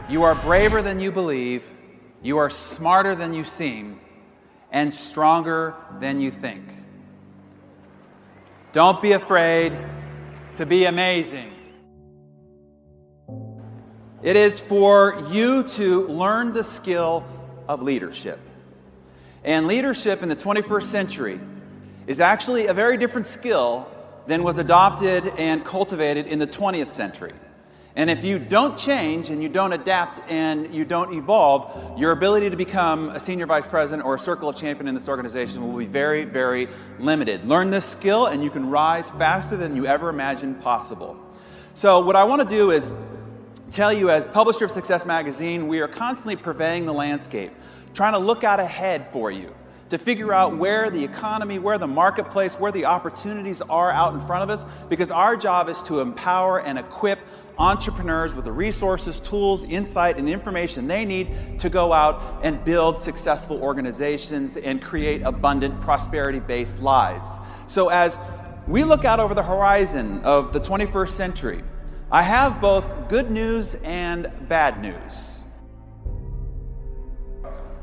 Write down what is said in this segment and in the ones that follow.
You are braver than you believe, you are smarter than you seem, and stronger than you think. Don't be afraid to be amazing. It is for you to learn the skill of leadership. And leadership in the 21st century is actually a very different skill than was adopted and cultivated in the 20th century. And if you don't change and you don't adapt and you don't evolve, your ability to become a senior vice president or a circle of champion in this organization will be very, very limited. Learn this skill and you can rise faster than you ever imagined possible. So what I want to do is tell you, as publisher of Success Magazine, we are constantly purveying the landscape, trying to look out ahead for you, to figure out where the economy, where the marketplace, where the opportunities are out in front of us, because our job is to empower and equip entrepreneurs with the resources, tools, insight, and information they need to go out and build successful organizations and create abundant, prosperity-based lives. So as we look out over the horizon of the 21st century, I have both good news and bad news.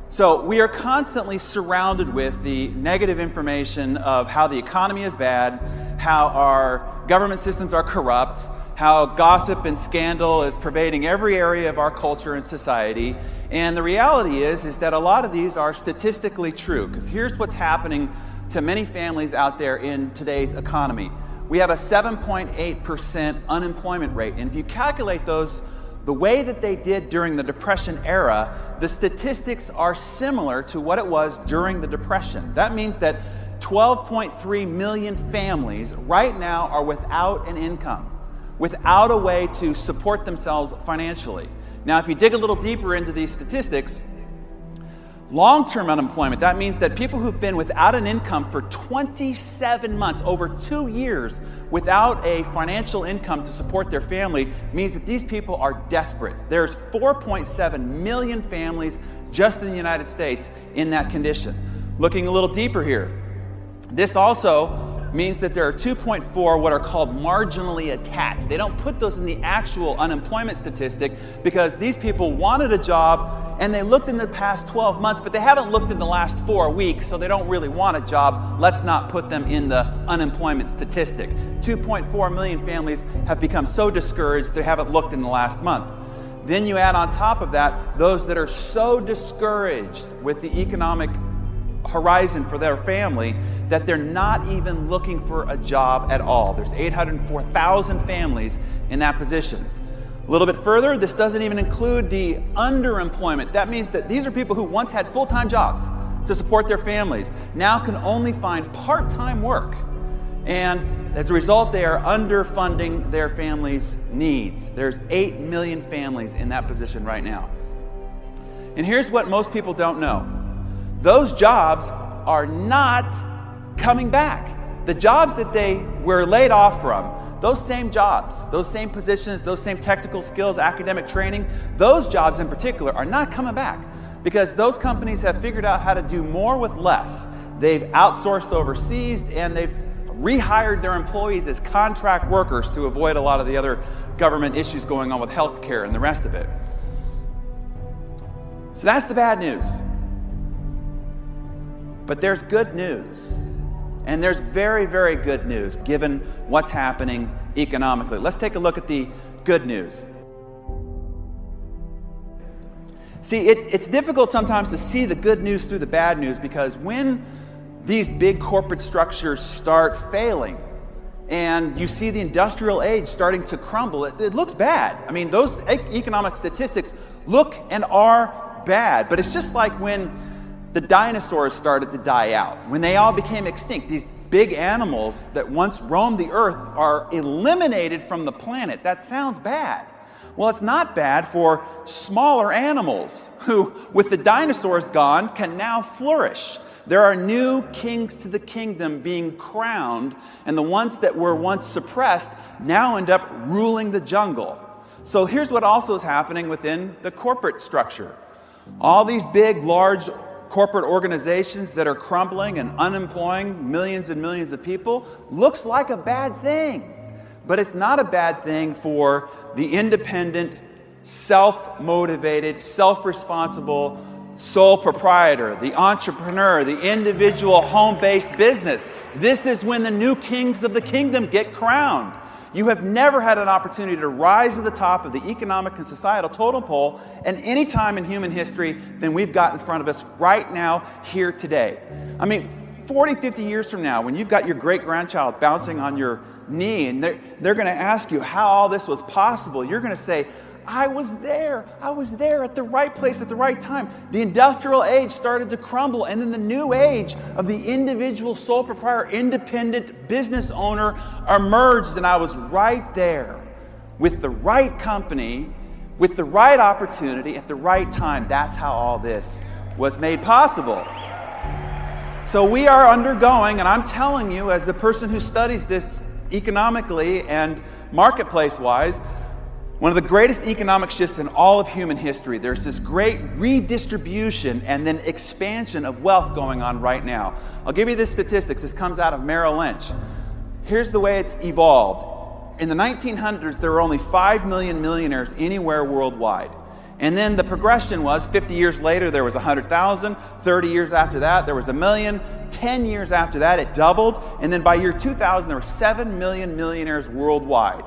So we are constantly surrounded with the negative information of how the economy is bad, how our government systems are corrupt, how gossip and scandal is pervading every area of our culture and society. And the reality is that a lot of these are statistically true, because here's what's happening to many families out there in today's economy. We have a 7.8% unemployment rate, and if you calculate those the way that they did during the Depression era, the statistics are similar to what it was during the Depression. That means that 12.3 million families right now are without an income, without a way to support themselves financially. Now, if you dig a little deeper into these statistics, long-term unemployment, that means that people who've been without an income for 27 months, over 2 years, without a financial income to support their family, means that these people are desperate. There's 4.7 million families just in the United States in that condition. Looking a little deeper here, this also means that there are 2.4 what are called marginally attached. They don't put those in the actual unemployment statistic because these people wanted a job and they looked in the past 12 months, but they haven't looked in the last 4 weeks, so they don't really want a job. Let's not put them in the unemployment statistic. 2.4 million families have become so discouraged they haven't looked in the last month. Then you add on top of that those that are so discouraged with the economic horizon for their family that they're not even looking for a job at all. There's 804,000 families in that position. A little bit further, this doesn't even include the underemployment. That means that these are people who once had full-time jobs to support their families, now can only find part-time work. And as a result, they are underfunding their families' needs. There's 8 million families in that position right now. And here's what most people don't know. Those jobs are not coming back. The jobs that they were laid off from, those same jobs, those same positions, those same technical skills, academic training, those jobs in particular are not coming back because those companies have figured out how to do more with less. They've outsourced overseas and they've rehired their employees as contract workers to avoid a lot of the other government issues going on with healthcare and the rest of it. So that's the bad news. But there's good news, and there's very, very good news given what's happening economically. Let's take a look at the good news. See, it's difficult sometimes to see the good news through the bad news because when these big corporate structures start failing and you see the industrial age starting to crumble, it looks bad. I mean, those economic statistics look and are bad, but it's just like when the dinosaurs started to die out. When they all became extinct, these big animals that once roamed the earth are eliminated from the planet. That sounds bad. Well, it's not bad for smaller animals who, with the dinosaurs gone, can now flourish. There are new kings to the kingdom being crowned, and the ones that were once suppressed now end up ruling the jungle. So here's what also is happening within the corporate structure. All these big, large corporate organizations that are crumbling and unemploying millions and millions of people looks like a bad thing. But it's not a bad thing for the independent self-motivated, self-responsible sole proprietor, the entrepreneur, the individual home-based business. This is when the new kings of the kingdom get crowned. You have never had an opportunity to rise to the top of the economic and societal totem pole at any time in human history than we've got in front of us right now, here today. I mean, 40, 50 years from now, when you've got your great-grandchild bouncing on your knee and they're going to ask you how all this was possible, you're going to say, I was there at the right place at the right time. The industrial age started to crumble, and then the new age of the individual sole proprietor, independent business owner emerged, and I was right there with the right company, with the right opportunity at the right time. That's how all this was made possible. So we are undergoing, and I'm telling you as a person who studies this economically and marketplace-wise, one of the greatest economic shifts in all of human history. There's this great redistribution and then expansion of wealth going on right now. I'll give you the statistics. This comes out of Merrill Lynch. Here's the way it's evolved. In the 1900s, there were only 5 million millionaires anywhere worldwide. And then the progression was 50 years later, there was 100,000. 30 years after that, there was 1 million. 10 years after that, it doubled. And then by year 2000, there were 7 million millionaires worldwide.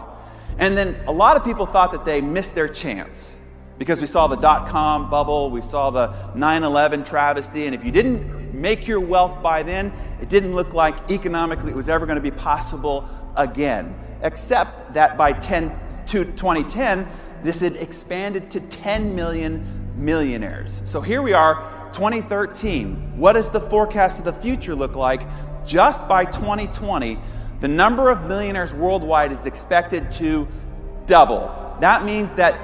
And then a lot of people thought that they missed their chance because we saw the dot-com bubble, we saw the 9/11 travesty, and if you didn't make your wealth by then, it didn't look like economically it was ever going to be possible again. Except that by 2010, this had expanded to 10 million millionaires. So here we are, 2013. What does the forecast of the future look like? Just by 2020, the number of millionaires worldwide is expected to double. That means that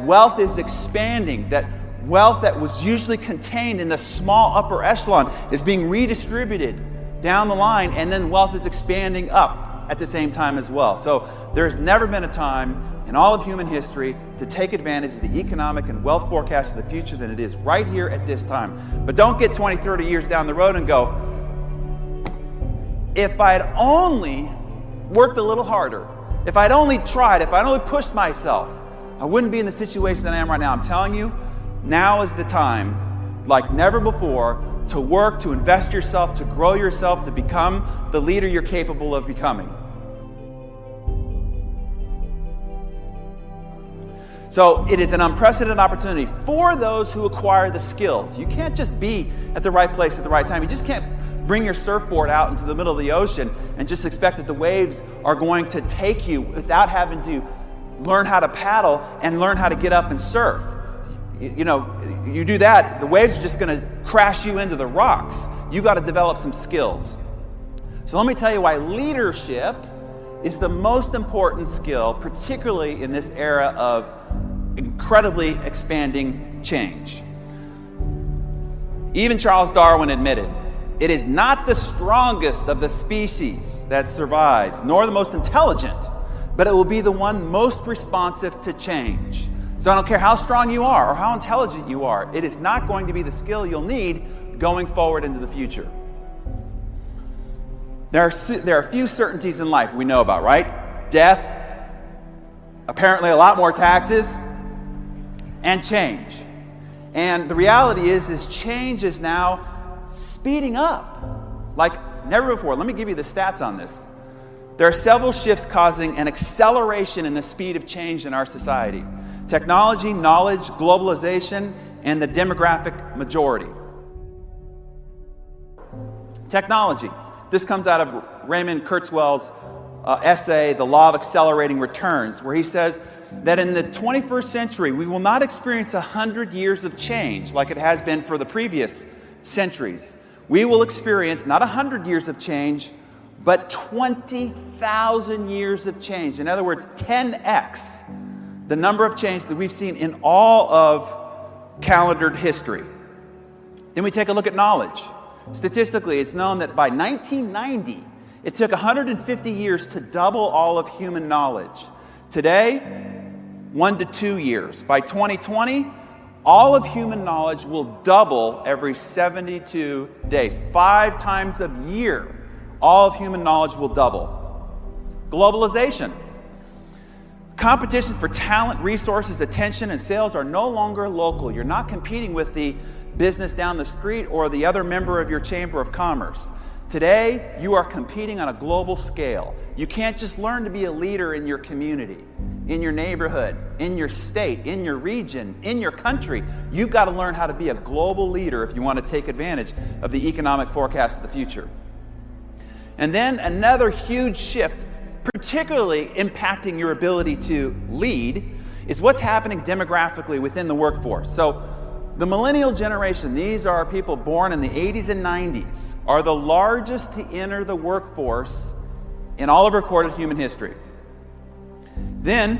wealth is expanding, that wealth that was usually contained in the small upper echelon is being redistributed down the line, and then wealth is expanding up at the same time as well. So there's never been a time in all of human history to take advantage of the economic and wealth forecast of the future than it is right here at this time. But don't get 20, 30 years down the road and go, if I'd only worked a little harder, if I'd only tried, if I'd only pushed myself, I wouldn't be in the situation that I am right now. I'm telling you, now is the time, like never before, to work, to invest yourself, to grow yourself, to become the leader you're capable of becoming. So it is an unprecedented opportunity for those who acquire the skills. You can't just be at the right place at the right time. You just can't bring your surfboard out into the middle of the ocean and just expect that the waves are going to take you without having to learn how to paddle and learn how to get up and surf. You know, you do that, the waves are just going to crash you into the rocks. You got to develop some skills. So let me tell you why leadership is the most important skill, particularly in this era of incredibly expanding change. Even Charles Darwin admitted, it is not the strongest of the species that survives, nor the most intelligent, but it will be the one most responsive to change. So I don't care how strong you are or how intelligent you are, it is not going to be the skill you'll need going forward into the future. There are a few certainties in life we know about, right? Death, apparently a lot more taxes, and change. And the reality is change is now speeding up like never before. Let me give you the stats on this. There are several shifts causing an acceleration in the speed of change in our society. Technology, knowledge, globalization, and the demographic majority. Technology. This comes out of Raymond Kurzweil's essay, The Law of Accelerating Returns, where he says that in the 21st century, we will not experience 100 years of change like it has been for the previous centuries. We will experience not 100 years of change, but 20,000 years of change. In other words, 10x the number of change that we've seen in all of calendared history. Then we take a look at knowledge. Statistically, it's known that by 1990, it took 150 years to double all of human knowledge. Today, 1 to 2 years. By 2020, all of human knowledge will double every 72 days. 5 times a year, all of human knowledge will double. Globalization. A Competition for talent, resources, attention, and sales are no longer local. You're not competing with the business down the street or the other member of your chamber of commerce. Today, you are competing on a global scale. You can't just learn to be a leader in your community, in your neighborhood, in your state, in your region, in your country. You've got to learn how to be a global leader if you want to take advantage of the economic forecast of the future. And then another huge shift, particularly impacting your ability to lead, is what's happening demographically within the workforce. So the millennial generation, these are people born in the 80s and 90s, are the largest to enter the workforce in all of recorded human history. Then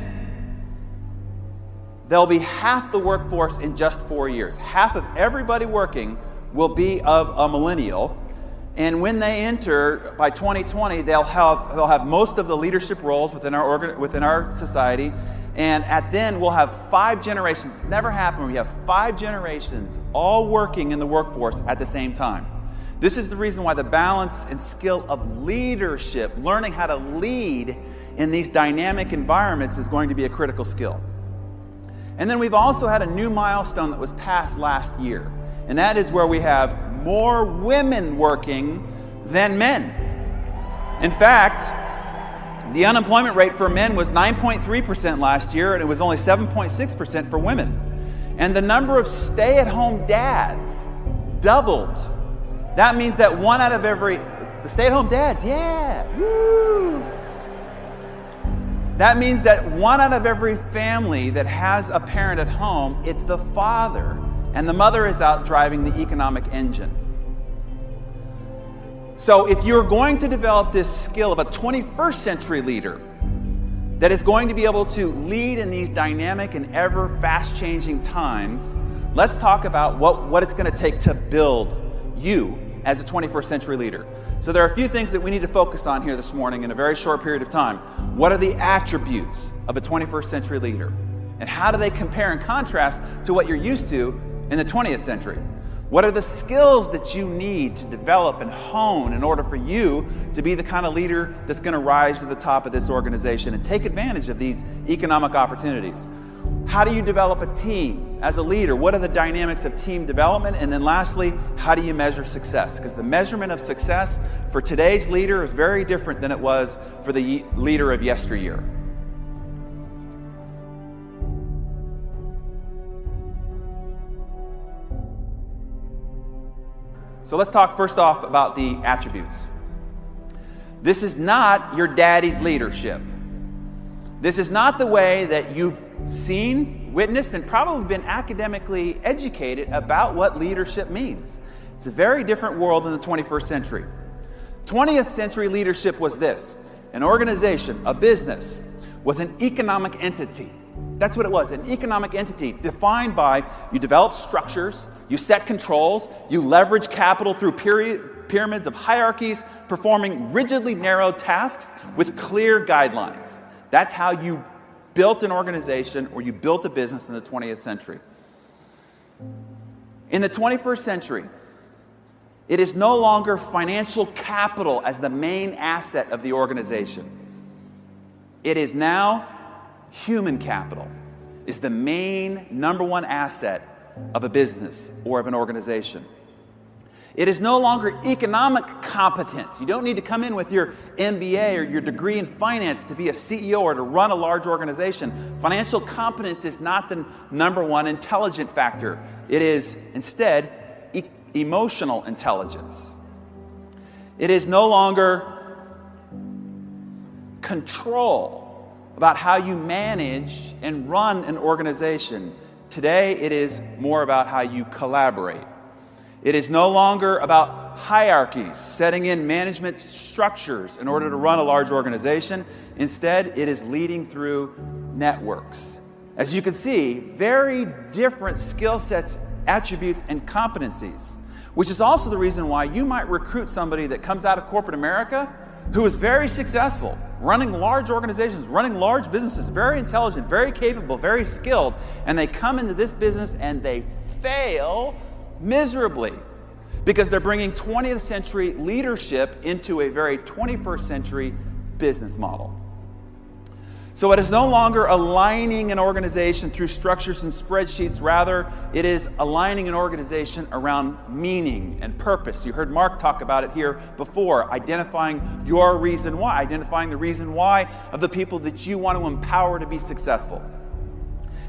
there'll be half the workforce in just 4 years. Half of everybody working will be of a millennial. And when they enter, by 2020, they'll have most of the leadership roles within our society. And then we'll have 5 generations. It's never happened. We have 5 generations all working in the workforce at the same time. This is the reason why the balance and skill of leadership, learning how to lead in these dynamic environments, is going to be a critical skill. And then we've also had a new milestone that was passed last year. And that is where we have more women working than men. In fact, the unemployment rate for men was 9.3% last year, and it was only 7.6% for women. And the number of stay-at-home dads doubled. That means that the stay-at-home dads, yeah, woo! That means that 1 out of every family that has a parent at home, it's the father, and the mother is out driving the economic engine. So if you're going to develop this skill of a 21st century leader that is going to be able to lead in these dynamic and ever fast-changing times, let's talk about what it's going to take to build you as a 21st century leader. So there are a few things that we need to focus on here this morning in a very short period of time. What are the attributes of a 21st century leader? And how do they compare and contrast to what you're used to in the 20th century? What are the skills that you need to develop and hone in order for you to be the kind of leader that's going to rise to the top of this organization and take advantage of these economic opportunities? How do you develop a team as a leader? What are the dynamics of team development? And then lastly, how do you measure success? Because the measurement of success for today's leader is very different than it was for the leader of yesteryear. So let's talk first off about the attributes. This is not your daddy's leadership. This is not the way that you've seen, witnessed, and probably been academically educated about what leadership means. It's a very different world in the 21st century. 20th century leadership was this: an organization, a business, was an economic entity. That's what it was, an economic entity defined by you develop structures, you set controls, you leverage capital through pyramids of hierarchies, performing rigidly narrow tasks with clear guidelines. That's how you built an organization or you built a business in the 20th century. In the 21st century, it is no longer financial capital as the main asset of the organization. It is now human capital is the main number one asset of a business or of an organization. It is no longer economic competence. You don't need to come in with your MBA or your degree in finance to be a CEO or to run a large organization. Financial competence is not the number one intelligent factor. It is instead emotional intelligence. It is no longer control about how you manage and run an organization. Today, it is more about how you collaborate. It is no longer about hierarchies, setting in management structures in order to run a large organization. Instead, it is leading through networks. As you can see, very different skill sets, attributes, and competencies, which is also the reason why you might recruit somebody that comes out of corporate America who is very successful, running large organizations, running large businesses, very intelligent, very capable, very skilled, and they come into this business and they fail miserably because they're bringing 20th century leadership into a very 21st century business model. So it is no longer aligning an organization through structures and spreadsheets. Rather, it is aligning an organization around meaning and purpose. You heard Mark talk about it here before, identifying your reason why, identifying the reason why of the people that you want to empower to be successful.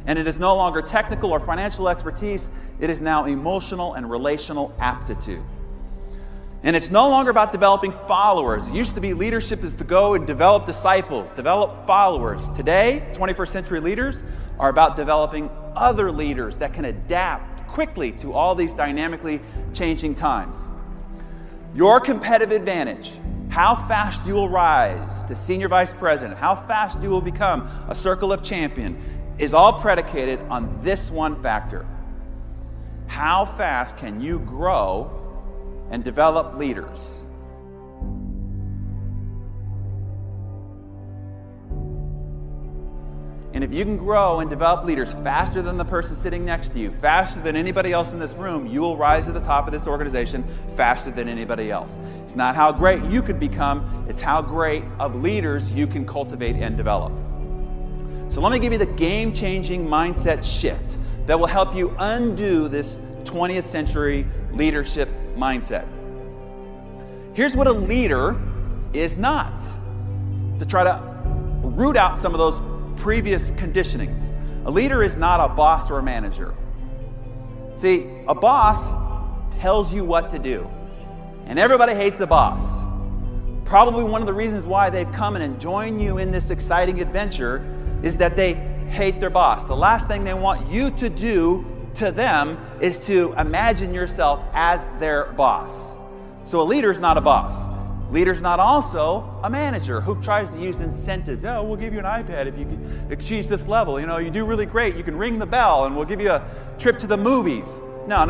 And it is no longer technical or financial expertise. It is now emotional and relational aptitude. And it's no longer about developing followers. It used to be leadership is to go and develop disciples, develop followers. Today, 21st century leaders are about developing other leaders that can adapt quickly to all these dynamically changing times. Your competitive advantage, how fast you will rise to senior vice president, how fast you will become a circle of champion, is all predicated on this one factor. How fast can you grow and develop leaders? And if you can grow and develop leaders faster than the person sitting next to you, faster than anybody else in this room, you will rise to the top of this organization faster than anybody else. It's not how great you could become, it's how great of leaders you can cultivate and develop. So let me give you the game-changing mindset shift that will help you undo this 20th century leadership mindset. Here's what a leader is not, to try to root out some of those previous conditionings. A leader is not a boss or a manager. See, a boss tells you what to do, and everybody hates a boss. Probably one of the reasons why they've come in and joined you in this exciting adventure is that they hate their boss. The last thing they want you to do to them is to imagine yourself as their boss. So a leader is not a boss. Leader's not also a manager who tries to use incentives. Oh, we'll give you an iPad if you achieve this level. You know, you do really great. You can ring the bell and we'll give you a trip to the movies. No.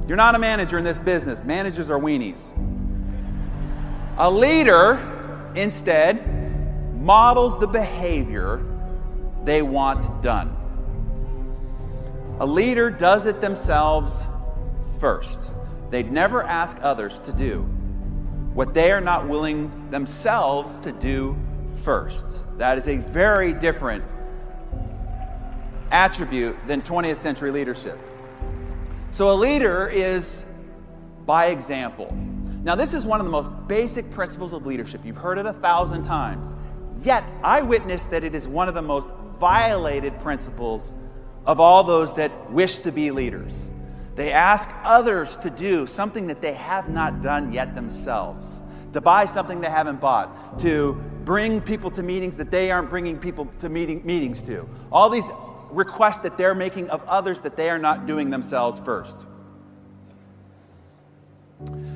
You're not a manager in this business. Managers are weenies. A leader, instead, models the behavior they want done. A leader does it themselves first. They'd never ask others to do what they are not willing themselves to do first. That is a very different attribute than 20th century leadership. So a leader is by example. Now, this is one of the most basic principles of leadership. You've heard it 1,000 times. Yet, I witness that it is one of the most violated principles of all those that wish to be leaders. They ask others to do something that they have not done yet themselves, to buy something they haven't bought, to bring people to meetings that they aren't bringing people to meetings to. All these requests that they're making of others that they are not doing themselves first.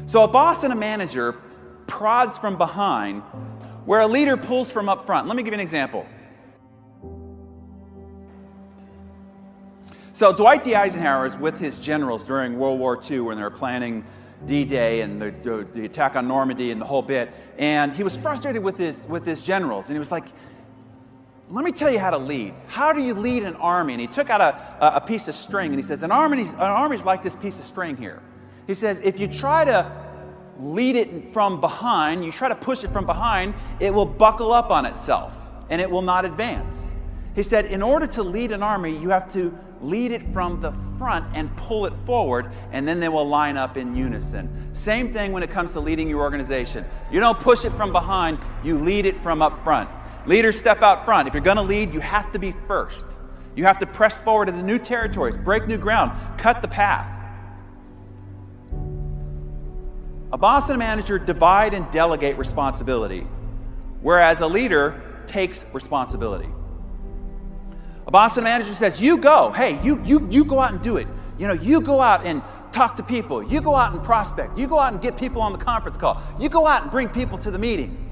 So a boss and a manager prods from behind, where a leader pulls from up front. Let me give you an example. So Dwight D. Eisenhower is with his generals during World War II when they were planning D-Day and the attack on Normandy and the whole bit. And he was frustrated with his generals. And he was like, let me tell you how to lead. How do you lead an army? And he took out a piece of string and he says, an army's like this piece of string here. He says, if you try to lead it from behind, you try to push it from behind, it will buckle up on itself and it will not advance. He said, in order to lead an army, you have to lead it from the front and pull it forward, and then they will line up in unison. Same thing when it comes to leading your organization. You don't push it from behind, you lead it from up front. Leaders step out front. If you're going to lead, you have to be first. You have to press forward into new territories, break new ground, cut the path. A boss and a manager divide and delegate responsibility, whereas a leader takes responsibility. A boss and manager says, you go. Hey, you go out and do it. You know, you go out and talk to people. You go out and prospect. You go out and get people on the conference call. You go out and bring people to the meeting.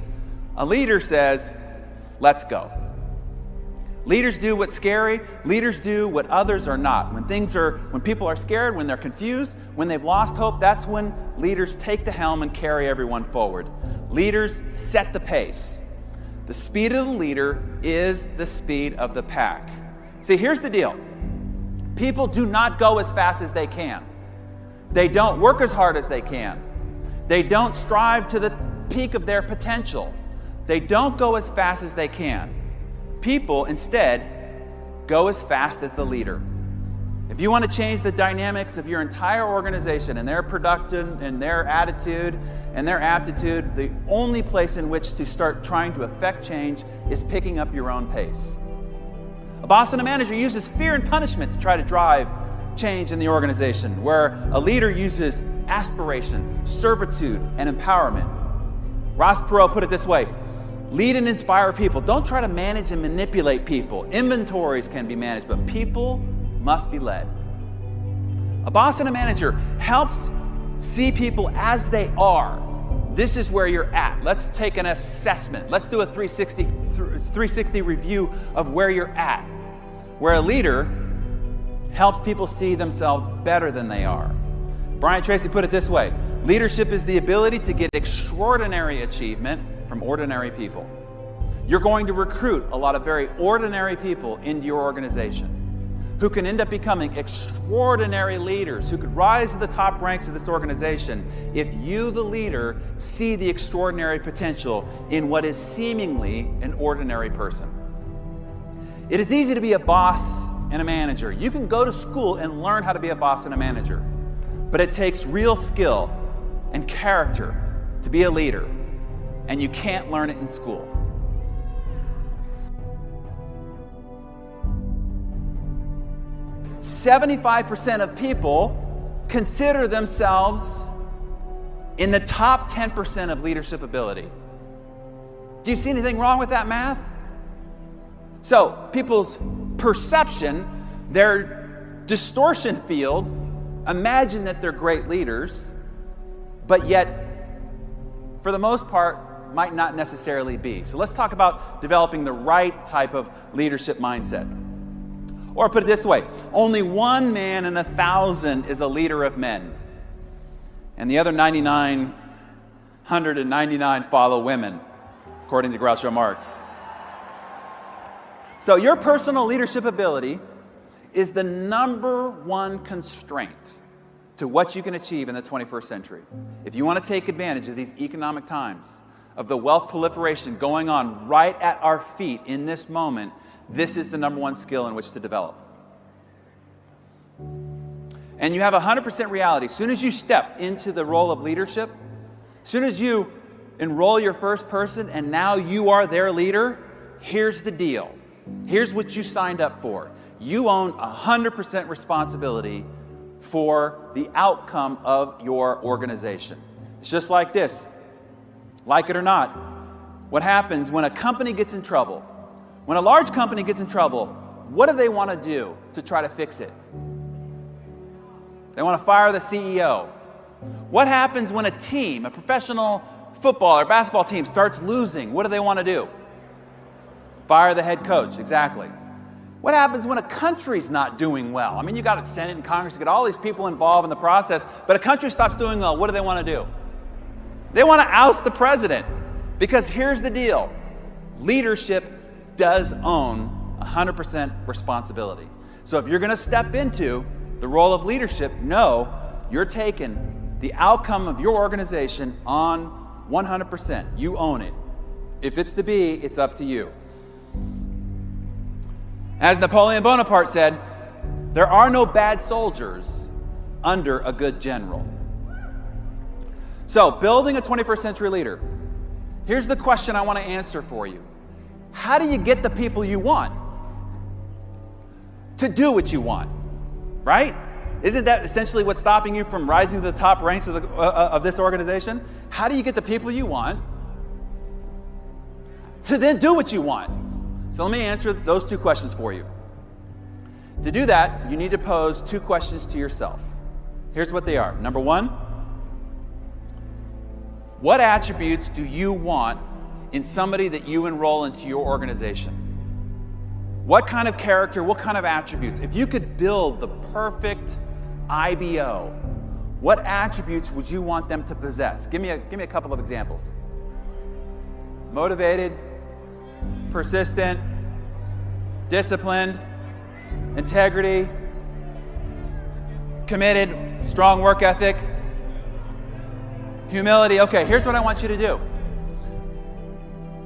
A leader says, let's go. Leaders do what's scary. Leaders do what others are not. When people are scared, when they're confused, when they've lost hope, that's when leaders take the helm and carry everyone forward. Leaders set the pace. The speed of the leader is the speed of the pack. See, here's the deal. People do not go as fast as they can. They don't work as hard as they can. They don't strive to the peak of their potential. They don't go as fast as they can. People, instead, go as fast as the leader. If you want to change the dynamics of your entire organization and their production and their attitude and their aptitude, the only place in which to start trying to affect change is picking up your own pace. A boss and a manager uses fear and punishment to try to drive change in the organization, where a leader uses aspiration, servitude, and empowerment. Ross Perot put it this way: lead and inspire people. Don't try to manage and manipulate people. Inventories can be managed, but people must be led. A boss and a manager helps see people as they are. This is where you're at. Let's take an assessment. Let's do a 360 review of where you're at. Where a leader helps people see themselves better than they are. Brian Tracy put it this way: leadership is the ability to get extraordinary achievement from ordinary people. You're going to recruit a lot of very ordinary people into your organization who can end up becoming extraordinary leaders, who could rise to the top ranks of this organization if you, the leader, see the extraordinary potential in what is seemingly an ordinary person. It is easy to be a boss and a manager. You can go to school and learn how to be a boss and a manager, but it takes real skill and character to be a leader, and you can't learn it in school. "75% of people consider themselves in the top 10% of leadership ability." Do you see anything wrong with that math? So, people's perception, their distortion field, imagine that they're great leaders, but yet, for the most part, might not necessarily be. So let's talk about developing the right type of leadership mindset. Or put it this way: only one man in 1,000 is a leader of men, and the other 999 follow women, according to Groucho Marx. So your personal leadership ability is the number one constraint to what you can achieve in the 21st century. If you want to take advantage of these economic times, of the wealth proliferation going on right at our feet in this moment, this is the number one skill in which to develop. And you have 100% reality. As soon as you step into the role of leadership, as soon as you enroll your first person and now you are their leader, here's the deal. Here's what you signed up for. You own 100% responsibility for the outcome of your organization. It's just like this. Like it or not, what happens when a company gets in trouble? When a large company gets in trouble, what do they want to do to try to fix it? They want to fire the CEO. What happens when a team, a professional football or basketball team, starts losing? What do they want to do? Fire the head coach, exactly. What happens when a country's not doing well? I mean, you got a Senate and Congress, you got all these people involved in the process, but a country stops doing well. What do they want to do? They want to oust the president. Because here's the deal. Leadership does own 100% responsibility. So if you're going to step into the role of leadership, know you're taking the outcome of your organization on 100%. You own it. If it's to be, it's up to you. As Napoleon Bonaparte said, there are no bad soldiers under a good general. So, building a 21st century leader. Here's the question I want to answer for you. How do you get the people you want to do what you want? Right? Isn't that essentially what's stopping you from rising to the top ranks of this organization? How do you get the people you want to then do what you want? So let me answer those two questions for you. To do that, you need to pose two questions to yourself. Here's what they are. Number one, what attributes do you want in somebody that you enroll into your organization? What kind of character, what kind of attributes? If you could build the perfect IBO, what attributes would you want them to possess? Give me a couple of examples. Motivated, persistent, disciplined, integrity, committed, strong work ethic, humility. Okay, here's what I want you to do.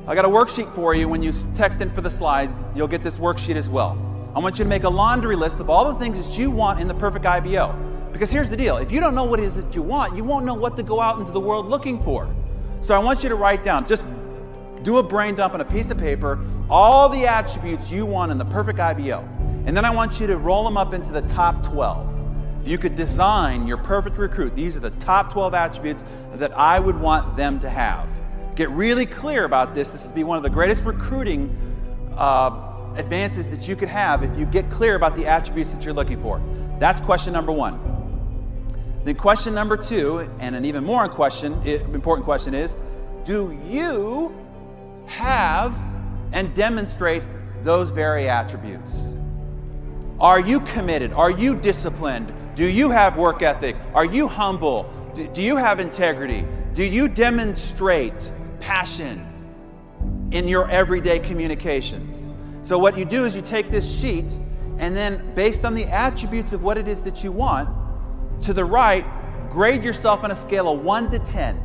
I got a worksheet for you. When you text in for the slides, you'll get this worksheet as well. I want you to make a laundry list of all the things that you want in the perfect IBO. Because here's the deal. If you don't know what it is that you want, you won't know what to go out into the world looking for. So I want you to write down, just do a brain dump on a piece of paper, all the attributes you want in the perfect IBO. And then I want you to roll them up into the top 12. If you could design your perfect recruit, these are the top 12 attributes that I would want them to have. Get really clear about this. This would be one of the greatest recruiting advances that you could have if you get clear about the attributes that you're looking for. That's question number one. Then question number two, and an even more important question is, do you have and demonstrate those very attributes? Are you committed? Are you disciplined? Do you have work ethic? Are you humble? Do you have integrity? Do you demonstrate passion in your everyday communications? So what you do is you take this sheet, and then based on the attributes of what it is that you want, to the right, grade yourself on a scale of 1 to 10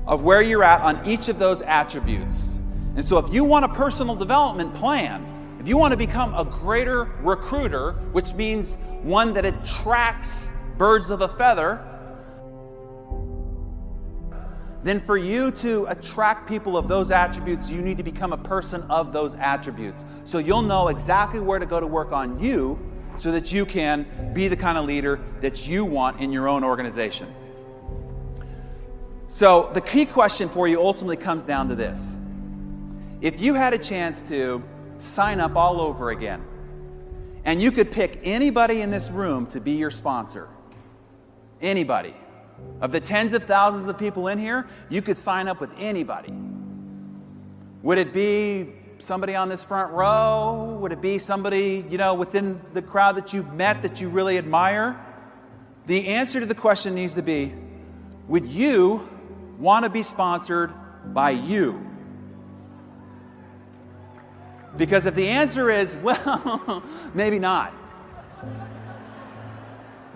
of where you're at on each of those attributes. And so if you want a personal development plan, if you want to become a greater recruiter, which means one that attracts birds of a feather, then for you to attract people of those attributes, you need to become a person of those attributes. So you'll know exactly where to go to work on you so that you can be the kind of leader that you want in your own organization. So the key question for you ultimately comes down to this. If you had a chance to sign up all over again, and you could pick anybody in this room to be your sponsor, anybody, of the tens of thousands of people in here, you could sign up with anybody. Would it be somebody on this front row? Would it be somebody, within the crowd that you've met that you really admire? The answer to the question needs to be, would you want to be sponsored by you? Because if the answer is, well, maybe not,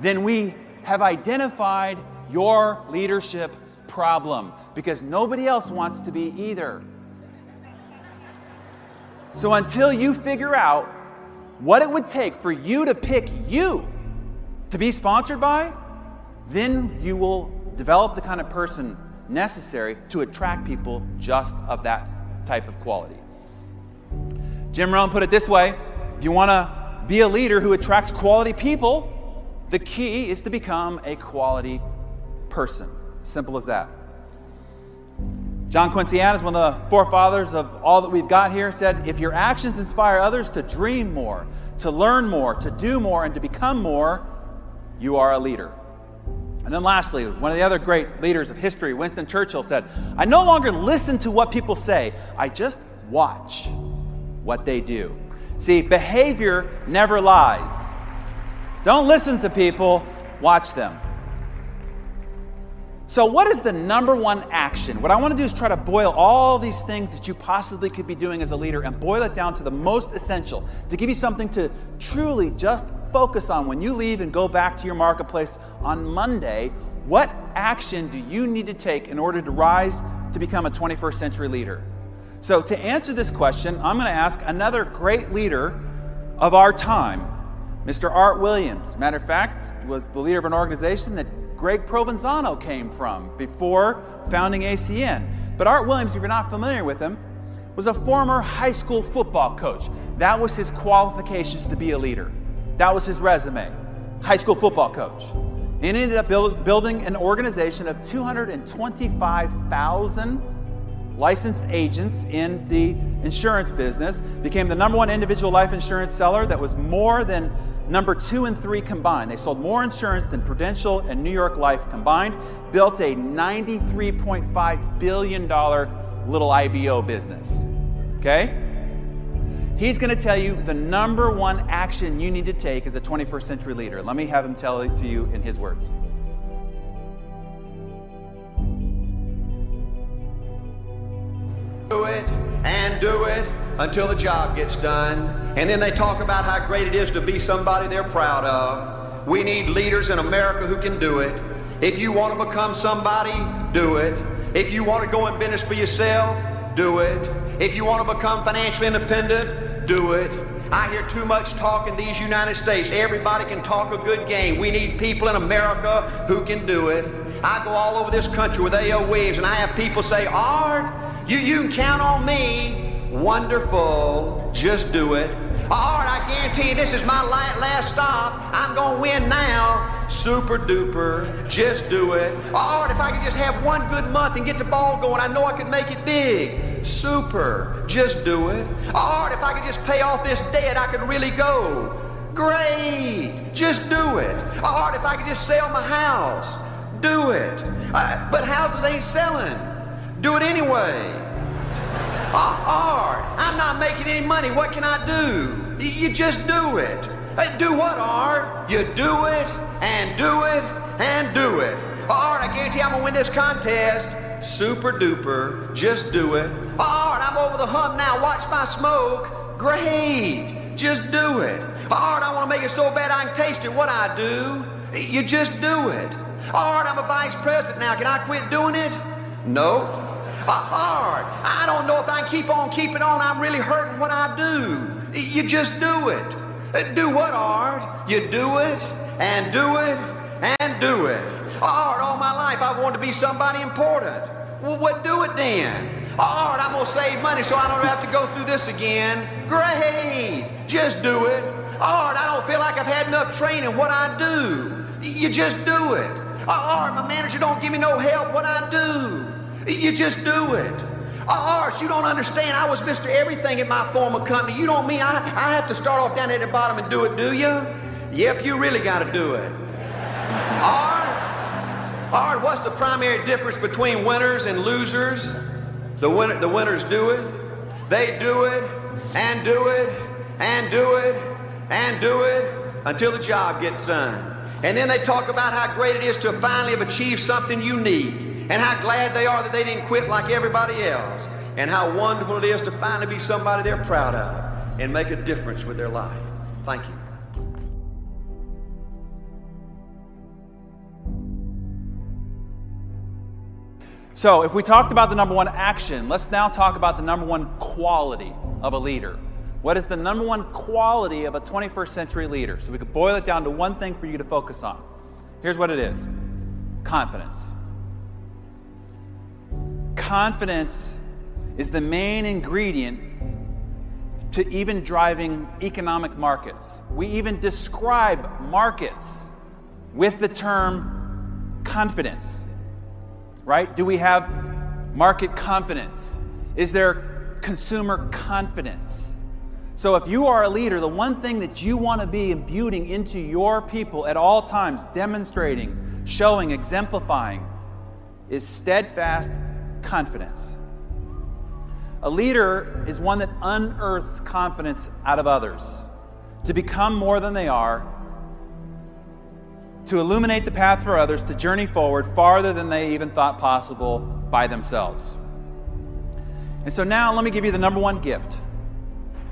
then we have identified your leadership problem, because nobody else wants to be either. So until you figure out what it would take for you to pick you to be sponsored by, then you will develop the kind of person necessary to attract people just of that type of quality. Jim Rohn put it this way: if you want to be a leader who attracts quality people, the key is to become a quality person. Simple as that. John Quincy Adams, one of the forefathers of all that we've got here, said, if your actions inspire others to dream more, to learn more, to do more, and to become more, you are a leader. And then lastly, one of the other great leaders of history, Winston Churchill, said, I no longer listen to what people say, I just watch what they do. See, behavior never lies. Don't listen to people, watch them. So what is the number one action? What I want to do is try to boil all these things that you possibly could be doing as a leader and boil it down to the most essential, to give you something to truly just focus on when you leave and go back to your marketplace on Monday. What action do you need to take in order to rise to become a 21st century leader? So to answer this question, I'm going to ask another great leader of our time, Mr. Art Williams. Matter of fact, was the leader of an organization that Greg Provenzano came from before founding ACN. But Art Williams, if you're not familiar with him, was a former high school football coach. That was his qualifications to be a leader. That was his resume, high school football coach. And he ended up building an organization of 225,000 licensed agents in the insurance business, became the #1 individual life insurance seller that was more than number 2 and 3 combined. They sold more insurance than Prudential and New York Life combined, built a $93.5 billion little IBO business, okay? He's going to tell you the #1 action you need to take as a 21st century leader. Let me have him tell it to you in his words. Do it and do it until the job gets done. And then they talk about how great it is to be somebody they're proud of. We need leaders in America who can do it. If you want to become somebody, do it. If you want to go in business for yourself, do it. If you want to become financially independent, do it. I hear too much talk in these United States. Everybody can talk a good game. We need people in America who can do it. I go all over this country with A.O. Williams, and I have people say, Art, you can count on me. Wonderful. Just do it. Art, I guarantee you this is my last stop. I'm going to win now. Super duper. Just do it. Art, if I could just have one good month and get the ball going, I know I could make it big. Super. Just do it. Art, if I could just pay off this debt, I could really go. Great. Just do it. Art, if I could just sell my house. Do it. But houses ain't selling. Do it anyway. Art, I'm not making any money. What can I do? You just do it. Do what, Art? You do it, and do it, and do it. Art, I guarantee I'm going to win this contest. Super duper. Just do it. Art, I'm over the hump now. Watch my smoke. Great. Just do it. Art, I want to make it so bad I can taste it. What I do? You just do it. Art, I'm a vice president now. Can I quit doing it? No. Art, I don't know if I can keep on keeping on. I'm really hurting. What I do? You just do it. Do what, Art? You do it, and do it, and do it. Art, all my life I wanted to be somebody important. Well, what do it then? Art, I'm going to save money so I don't have to go through this again. Great. Just do it. Art, I don't feel like I've had enough training. What I do? You just do it. Art, my manager don't give me no help. What I do? You just do it. Art, you don't understand. I was Mr. Everything at my former company. You don't mean I have to start off down at the bottom and do it, do you? Yep, you really got to do it. Art, what's the primary difference between winners and losers? The winners do it. They do it, and do it, and do it, and do it until the job gets done. And then they talk about how great it is to finally have achieved something unique, and how glad they are that they didn't quit like everybody else, and how wonderful it is to finally be somebody they're proud of and make a difference with their life. Thank you. So if we talked about the number one action, let's now talk about the number one quality of a leader. What is the number one quality of a 21st century leader? So we could boil it down to one thing for you to focus on. Here's what it is. Confidence. Confidence is the main ingredient to even driving economic markets. We even describe markets with the term confidence, right? Do we have market confidence? Is there consumer confidence? So if you are a leader, the one thing that you want to be imbuing into your people at all times, demonstrating, showing, exemplifying, is steadfast confidence. A leader is one that unearths confidence out of others, to become more than they are, to illuminate the path for others, to journey forward farther than they even thought possible by themselves. And so now let me give you the number one gift.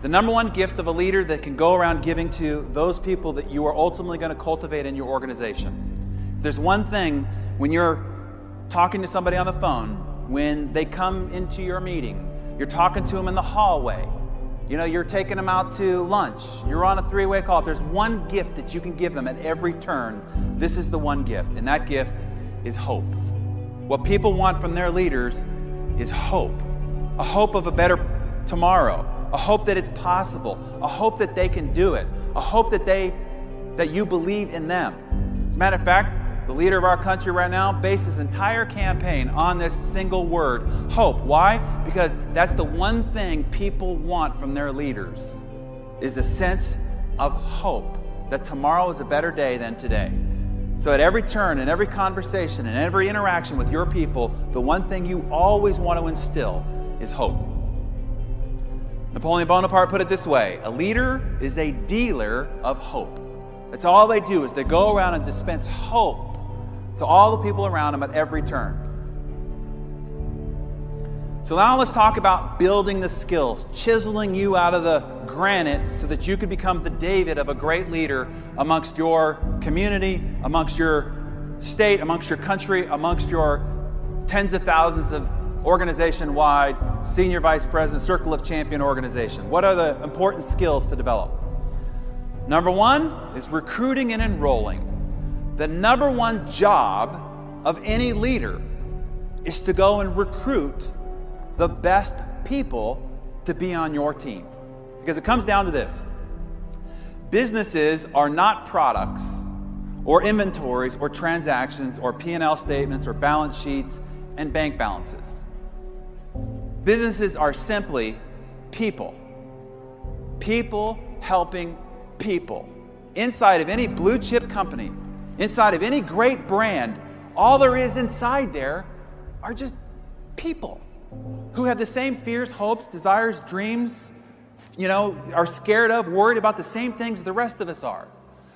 The number one gift of a leader that can go around giving to those people that you are ultimately going to cultivate in your organization. If there's one thing when you're talking to somebody on the phone, when they come into your meeting, you're talking to them in the hallway, you're taking them out to lunch, you're on a three-way call. If there's one gift that you can give them at every turn, this is the one gift, and that gift is hope. What people want from their leaders is hope. A hope of a better tomorrow, a hope that it's possible, a hope that they can do it, a hope that you believe in them. As a matter of fact, the leader of our country right now based his entire campaign on this single word, hope. Why? Because that's the one thing people want from their leaders, is a sense of hope that tomorrow is a better day than today. So at every turn, in every conversation, in every interaction with your people, the one thing you always want to instill is hope. Napoleon Bonaparte put it this way: a leader is a dealer of hope. That's all they do, is they go around and dispense hope to all the people around them at every turn. So now let's talk about building the skills, chiseling you out of the granite so that you can become the David of a great leader amongst your community, amongst your state, amongst your country, amongst your tens of thousands of organization-wide, senior vice president, circle of champion organization. What are the important skills to develop? Number one is recruiting and enrolling. The number one job of any leader is to go and recruit the best people to be on your team. Because it comes down to this. Businesses are not products or inventories or transactions or P&L statements or balance sheets and bank balances. Businesses are simply people. People helping people. Inside of any blue chip company, inside of any great brand, all there is inside there are just people who have the same fears, hopes, desires, dreams, are scared of, worried about the same things the rest of us are.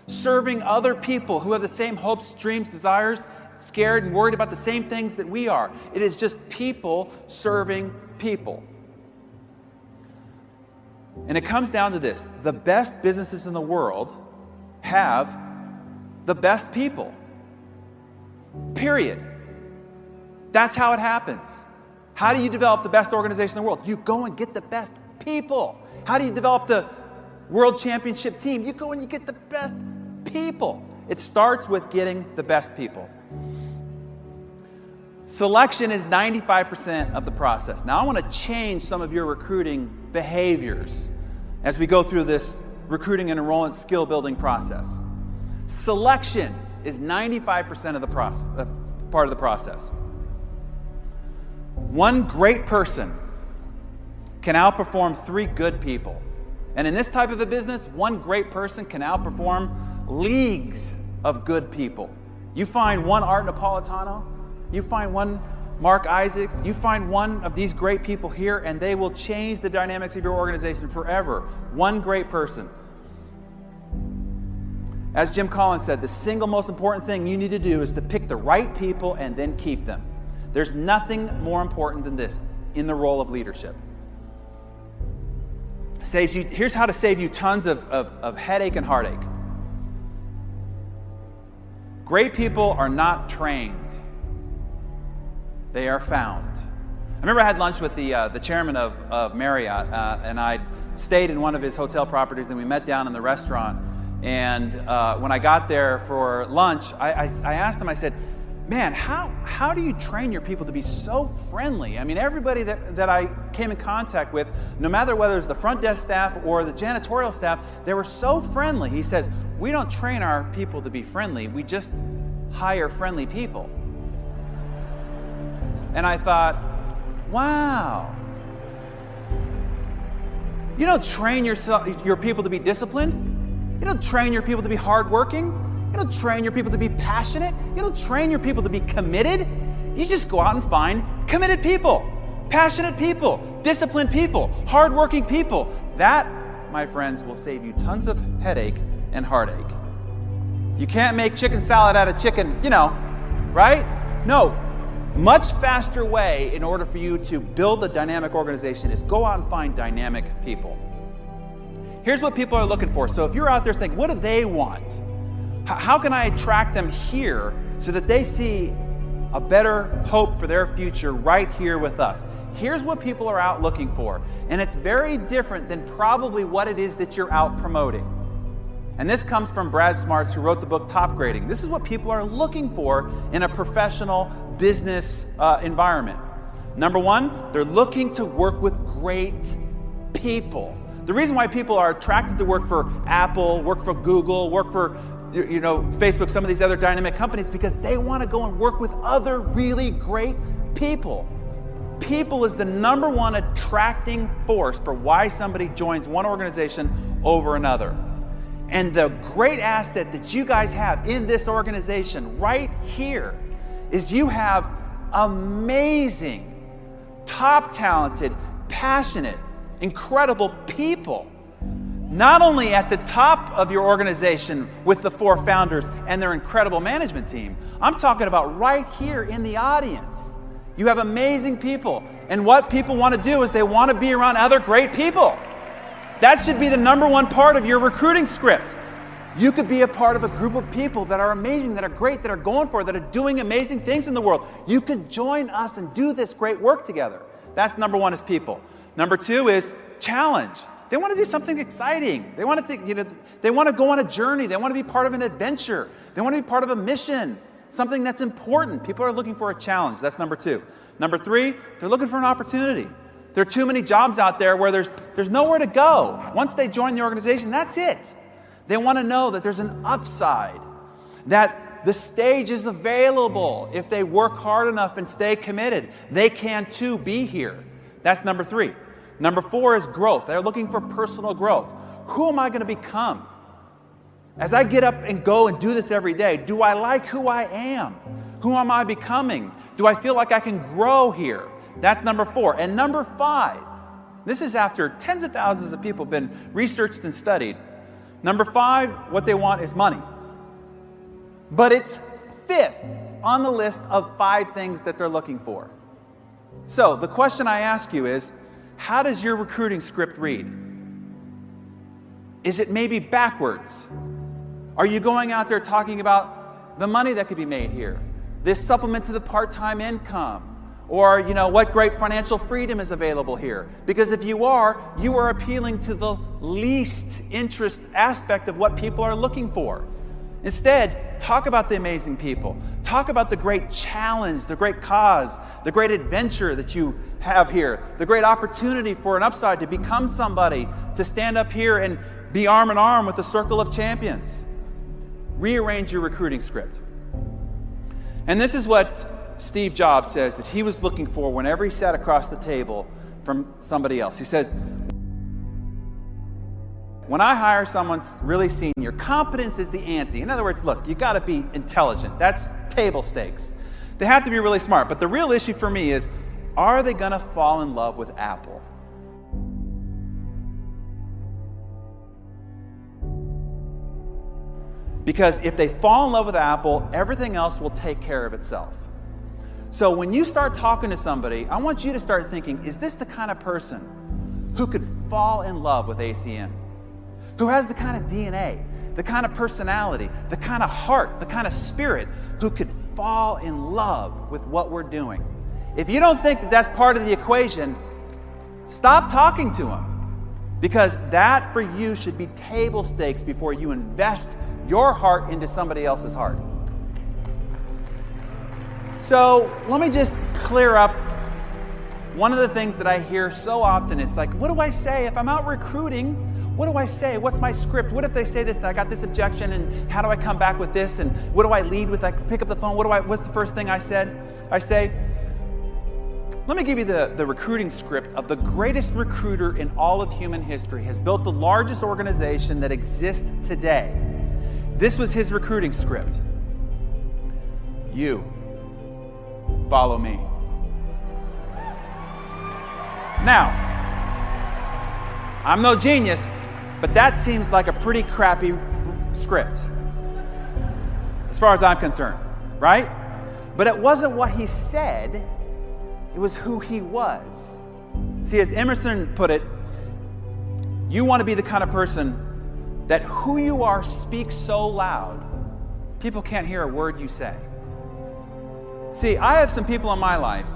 Serving other people who have the same hopes, dreams, desires, scared and worried about the same things that we are. It is just people serving people. And it comes down to this. The best businesses in the world have the best people. Period. That's how it happens. How do you develop the best organization in the world? You go and get the best people. How do you develop the world championship team? You go and you get the best people. It starts with getting the best people. Selection is 95% of the process. Now I want to change some of your recruiting behaviors as we go through this recruiting and enrollment skill building process. Selection is 95% of the process, part of the process. One great person can outperform 3 good people. And in this type of a business, one great person can outperform leagues of good people. You find one Art Napolitano, you find one Mark Isaacs, you find one of these great people here, and they will change the dynamics of your organization forever. One great person. As Jim Collins said, the single most important thing you need to do is to pick the right people and then keep them. There's nothing more important than this in the role of leadership. Here's how to save you tons of headache and heartache. Great people are not trained. They are found. I remember I had lunch with the chairman of Marriott, and I stayed in one of his hotel properties, and we met down in the restaurant. And when I got there for lunch, I asked him, I said, man, how do you train your people to be so friendly? I mean, everybody that I came in contact with, no matter whether it was the front desk staff or the janitorial staff, they were so friendly. He says, we don't train our people to be friendly. We just hire friendly people. And I thought, wow. You don't train your people to be disciplined. You don't train your people to be hardworking. You don't train your people to be passionate. You don't train your people to be committed. You just go out and find committed people, passionate people, disciplined people, hardworking people. That, my friends, will save you tons of headache and heartache. You can't make chicken salad out of chicken, right? No. Much faster way in order for you to build a dynamic organization is go out and find dynamic people. Here's what people are looking for. So if you're out there thinking, what do they want? How can I attract them here so that they see a better hope for their future right here with us? Here's what people are out looking for. And it's very different than probably what it is that you're out promoting. And this comes from Brad Smarts, who wrote the book Top Grading. This is what people are looking for in a professional business environment. Number one, they're looking to work with great people. The reason why people are attracted to work for Apple, work for Google, work for Facebook, some of these other dynamic companies, because they want to go and work with other really great people. People is the number one attracting force for why somebody joins one organization over another. And the great asset that you guys have in this organization right here is you have amazing, top talented, passionate, incredible people. Not only at the top of your organization with the 4 founders and their incredible management team. I'm talking about right here in the audience. You have amazing people. And what people want to do is they want to be around other great people. That should be the number one part of your recruiting script. You could be a part of a group of people that are amazing, that are great, that are going for it, that are doing amazing things in the world. You could join us and do this great work together. That's number one, is people. Number two is challenge. They want to do something exciting. They want to they want to go on a journey. They want to be part of an adventure. They want to be part of a mission, something that's important. People are looking for a challenge. That's number two. Number three, they're looking for an opportunity. There are too many jobs out there where there's nowhere to go. Once they join the organization, that's it. They want to know that there's an upside, that the stage is available. If they work hard enough and stay committed, they can too be here. That's number three. Number four is growth. They're looking for personal growth. Who am I going to become? As I get up and go and do this every day, do I like who I am? Who am I becoming? Do I feel like I can grow here? That's number four. And number five, this is after tens of thousands of people have been researched and studied. Number five, what they want is money. But it's fifth on the list of 5 things that they're looking for. So the question I ask you is, how does your recruiting script read? Is it maybe backwards? Are you going out there talking about the money that could be made here? This supplement to the part-time income? Or, what great financial freedom is available here? Because if you are appealing to the least interest aspect of what people are looking for. Instead, talk about the amazing people. Talk about the great challenge, the great cause, the great adventure that you have here, the great opportunity for an upside to become somebody, to stand up here and be arm in arm with the circle of champions. Rearrange your recruiting script. And this is what Steve Jobs says that he was looking for whenever he sat across the table from somebody else. He said, when I hire someone really senior, competence is the ante. In other words, look, you got to be intelligent. That's table stakes. They have to be really smart. But the real issue for me is, are they going to fall in love with Apple? Because if they fall in love with Apple, everything else will take care of itself. So when you start talking to somebody, I want you to start thinking, is this the kind of person who could fall in love with ACN? Who has the kind of DNA, the kind of personality, the kind of heart, the kind of spirit, who could fall in love with what we're doing? If you don't think that that's part of the equation, stop talking to them. Because that for you should be table stakes before you invest your heart into somebody else's heart. So let me just clear up one of the things that I hear so often. It's like, what do I say if I'm out recruiting? What do I say? What's my script? What if they say this, and I got this objection, and how do I come back with this? And what do I lead with? I pick up the phone. What's the first thing I say, let me give you the recruiting script of the greatest recruiter in all of human history, has built the largest organization that exists today. This was his recruiting script. You follow me. Now, I'm no genius, but that seems like a pretty crappy script, as far as I'm concerned, right? But it wasn't what he said, it was who he was. See, as Emerson put it, you want to be the kind of person that who you are speaks so loud, people can't hear a word you say. See, I have some people in my life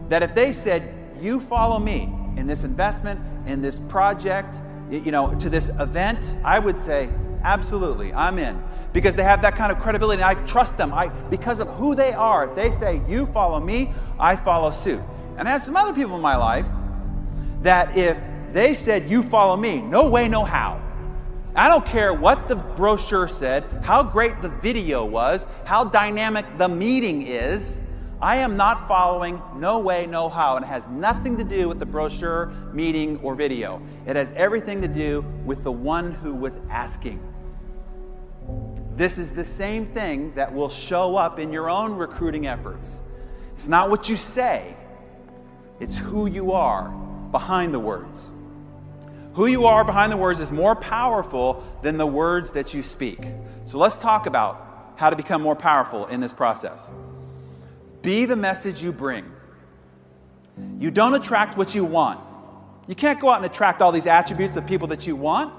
that if they said, you follow me in this investment, in this project, to this event, I would say, absolutely, I'm in. Because they have that kind of credibility, and I trust them. Because of who they are, if they say, you follow me, I follow suit. And I have some other people in my life that if they said, you follow me, no way, no how. I don't care what the brochure said, how great the video was, how dynamic the meeting is. I am not following, no way, no how. And it has nothing to do with the brochure, meeting, or video. It has everything to do with the one who was asking. This is the same thing that will show up in your own recruiting efforts. It's not what you say, it's who you are behind the words. Who you are behind the words is more powerful than the words that you speak. So let's talk about how to become more powerful in this process. Be the message you bring. You don't attract what you want. You can't go out and attract all these attributes of people that you want.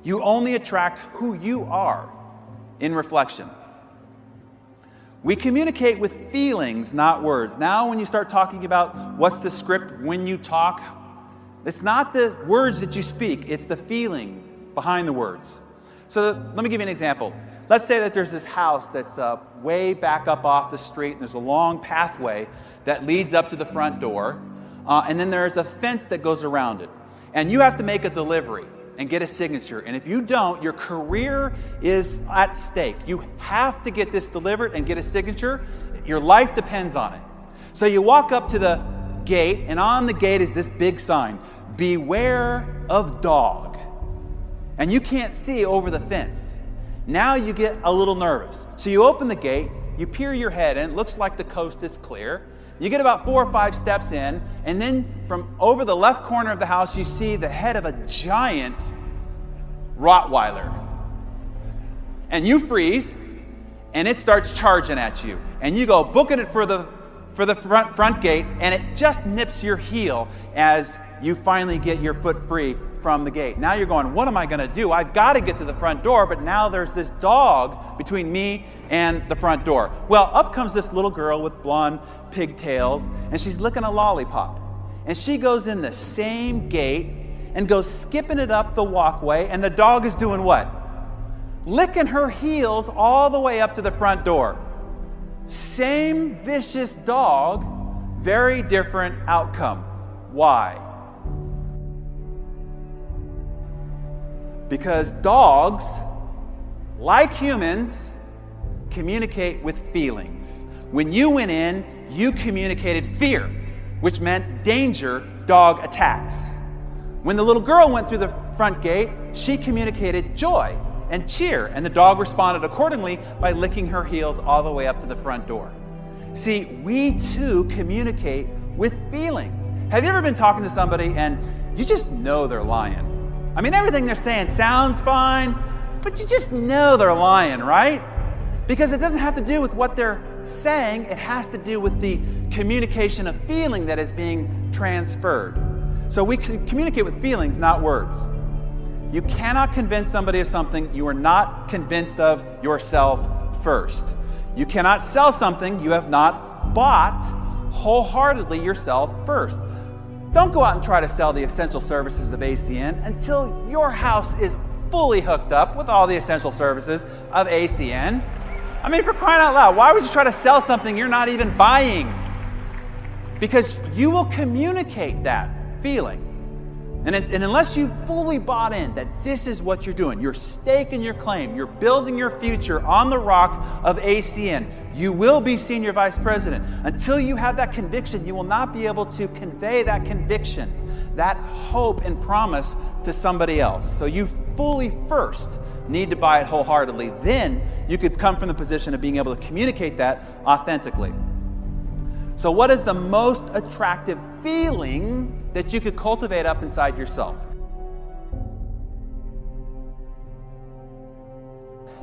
You only attract who you are in reflection. We communicate with feelings, not words. Now when you start talking about what's the script when you talk, it's not the words that you speak, it's the feeling behind the words. So let me give you an example. Let's say that there's this house that's way back up off the street, and there's a long pathway that leads up to the front door, and then there's a fence that goes around it. And you have to make a delivery and get a signature. And if you don't, your career is at stake. You have to get this delivered and get a signature. Your life depends on it. So you walk up to the gate, and on the gate is this big sign, "Beware of dog." And you can't see over the fence. Now you get a little nervous. So you open the gate, you peer your head in, it looks like the coast is clear. You get about 4 or 5 steps in, and then from over the left corner of the house, you see the head of a giant Rottweiler. And you freeze, and it starts charging at you. And you go booking it for the front gate, and it just nips your heel as you finally get your foot free from the gate. Now you're going, what am I going to do? I've got to get to the front door, but now there's this dog between me and the front door. Well, up comes this little girl with blonde pigtails, and she's licking a lollipop. And she goes in the same gate and goes skipping it up the walkway, and the dog is doing what? Licking her heels all the way up to the front door. Same vicious dog, very different outcome. Why? Because dogs, like humans, communicate with feelings. When you went in, you communicated fear, which meant danger, dog attacks. When the little girl went through the front gate, she communicated joy and cheer, and the dog responded accordingly by licking her heels all the way up to the front door. See, we too communicate with feelings. Have you ever been talking to somebody and you just know they're lying? I mean, everything they're saying sounds fine, but you just know they're lying, right? Because it doesn't have to do with what they're saying, it has to do with the communication of feeling that is being transferred. So we can communicate with feelings, not words. You cannot convince somebody of something you are not convinced of yourself first. You cannot sell something you have not bought wholeheartedly yourself first. Don't go out and try to sell the essential services of ACN until your house is fully hooked up with all the essential services of ACN. I mean, for crying out loud, why would you try to sell something you're not even buying? Because you will communicate that feeling. And unless you've fully bought in that this is what you're doing, you're staking your claim, you're building your future on the rock of ACN, you will be senior vice president. Until you have that conviction, you will not be able to convey that conviction, that hope and promise to somebody else. So you fully first need to buy it wholeheartedly. Then you could come from the position of being able to communicate that authentically. So what is the most attractive feeling that you could cultivate up inside yourself?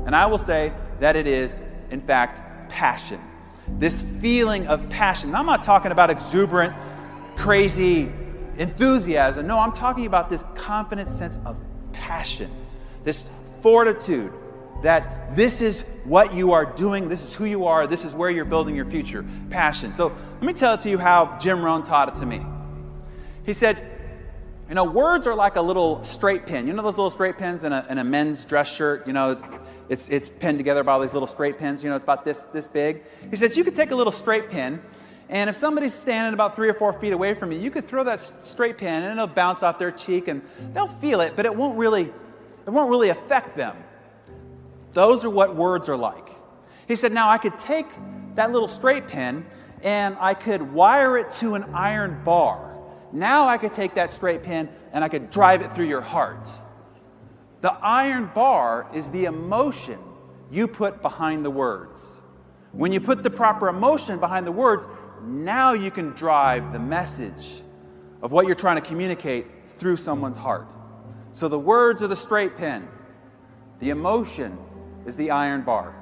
And I will say that it is, in fact, passion. This feeling of passion. Now, I'm not talking about exuberant, crazy enthusiasm. No, I'm talking about this confident sense of passion, this fortitude that this is what you are doing, this is who you are, this is where you're building your future. Passion. So let me tell it to you how Jim Rohn taught it to me. He said, you know, words are like a little straight pin. You know those little straight pins in a men's dress shirt? You know, it's pinned together by all these little straight pins. You know, it's about this big. He says you could take a little straight pin, and if somebody's standing about 3 or 4 feet away from you, you could throw that straight pin, and it'll bounce off their cheek, and they'll feel it, but it won't really affect them. Those are what words are like. He said, now I could take that little straight pin and I could wire it to an iron bar. Now I could take that straight pin and I could drive it through your heart. The iron bar is the emotion you put behind the words. When you put the proper emotion behind the words, now you can drive the message of what you're trying to communicate through someone's heart. So the words are the straight pin. The emotion is the iron bar.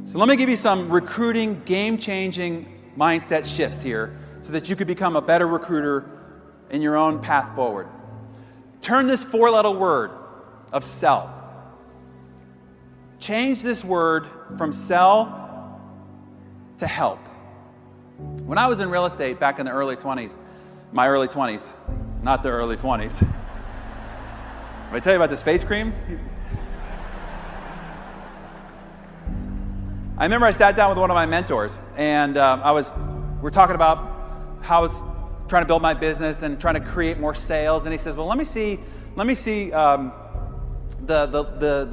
So let me give you some recruiting, game-changing mindset shifts here so that you could become a better recruiter in your own path forward. Turn this four-letter word of sell. Change this word from sell to help. When I was in real estate back in the early 20s, my early 20s, not the early 20s. Did I tell you about this face cream? I remember I sat down with one of my mentors, and we're talking about how I was trying to build my business and trying to create more sales. And he says, well, let me see the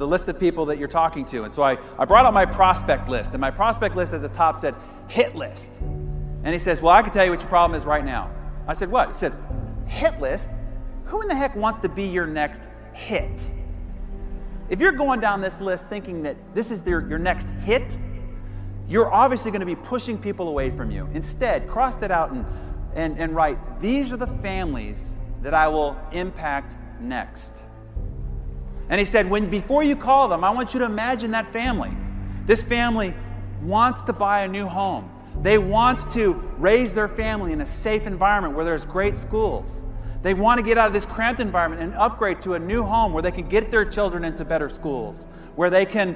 list of people that you're talking to. And so I brought out my prospect list, and my prospect list at the top said hit list. And he says, well, I can tell you what your problem is right now. I said, what? He says, hit list? Who in the heck wants to be your next hit? If you're going down this list thinking that this is your next hit, you're obviously going to be pushing people away from you. Instead, cross that out and write, these are the families that I will impact next. And he said, before you call them, I want you to imagine that family. This family wants to buy a new home. They want to raise their family in a safe environment where there's great schools. They want to get out of this cramped environment and upgrade to a new home where they can get their children into better schools, where they can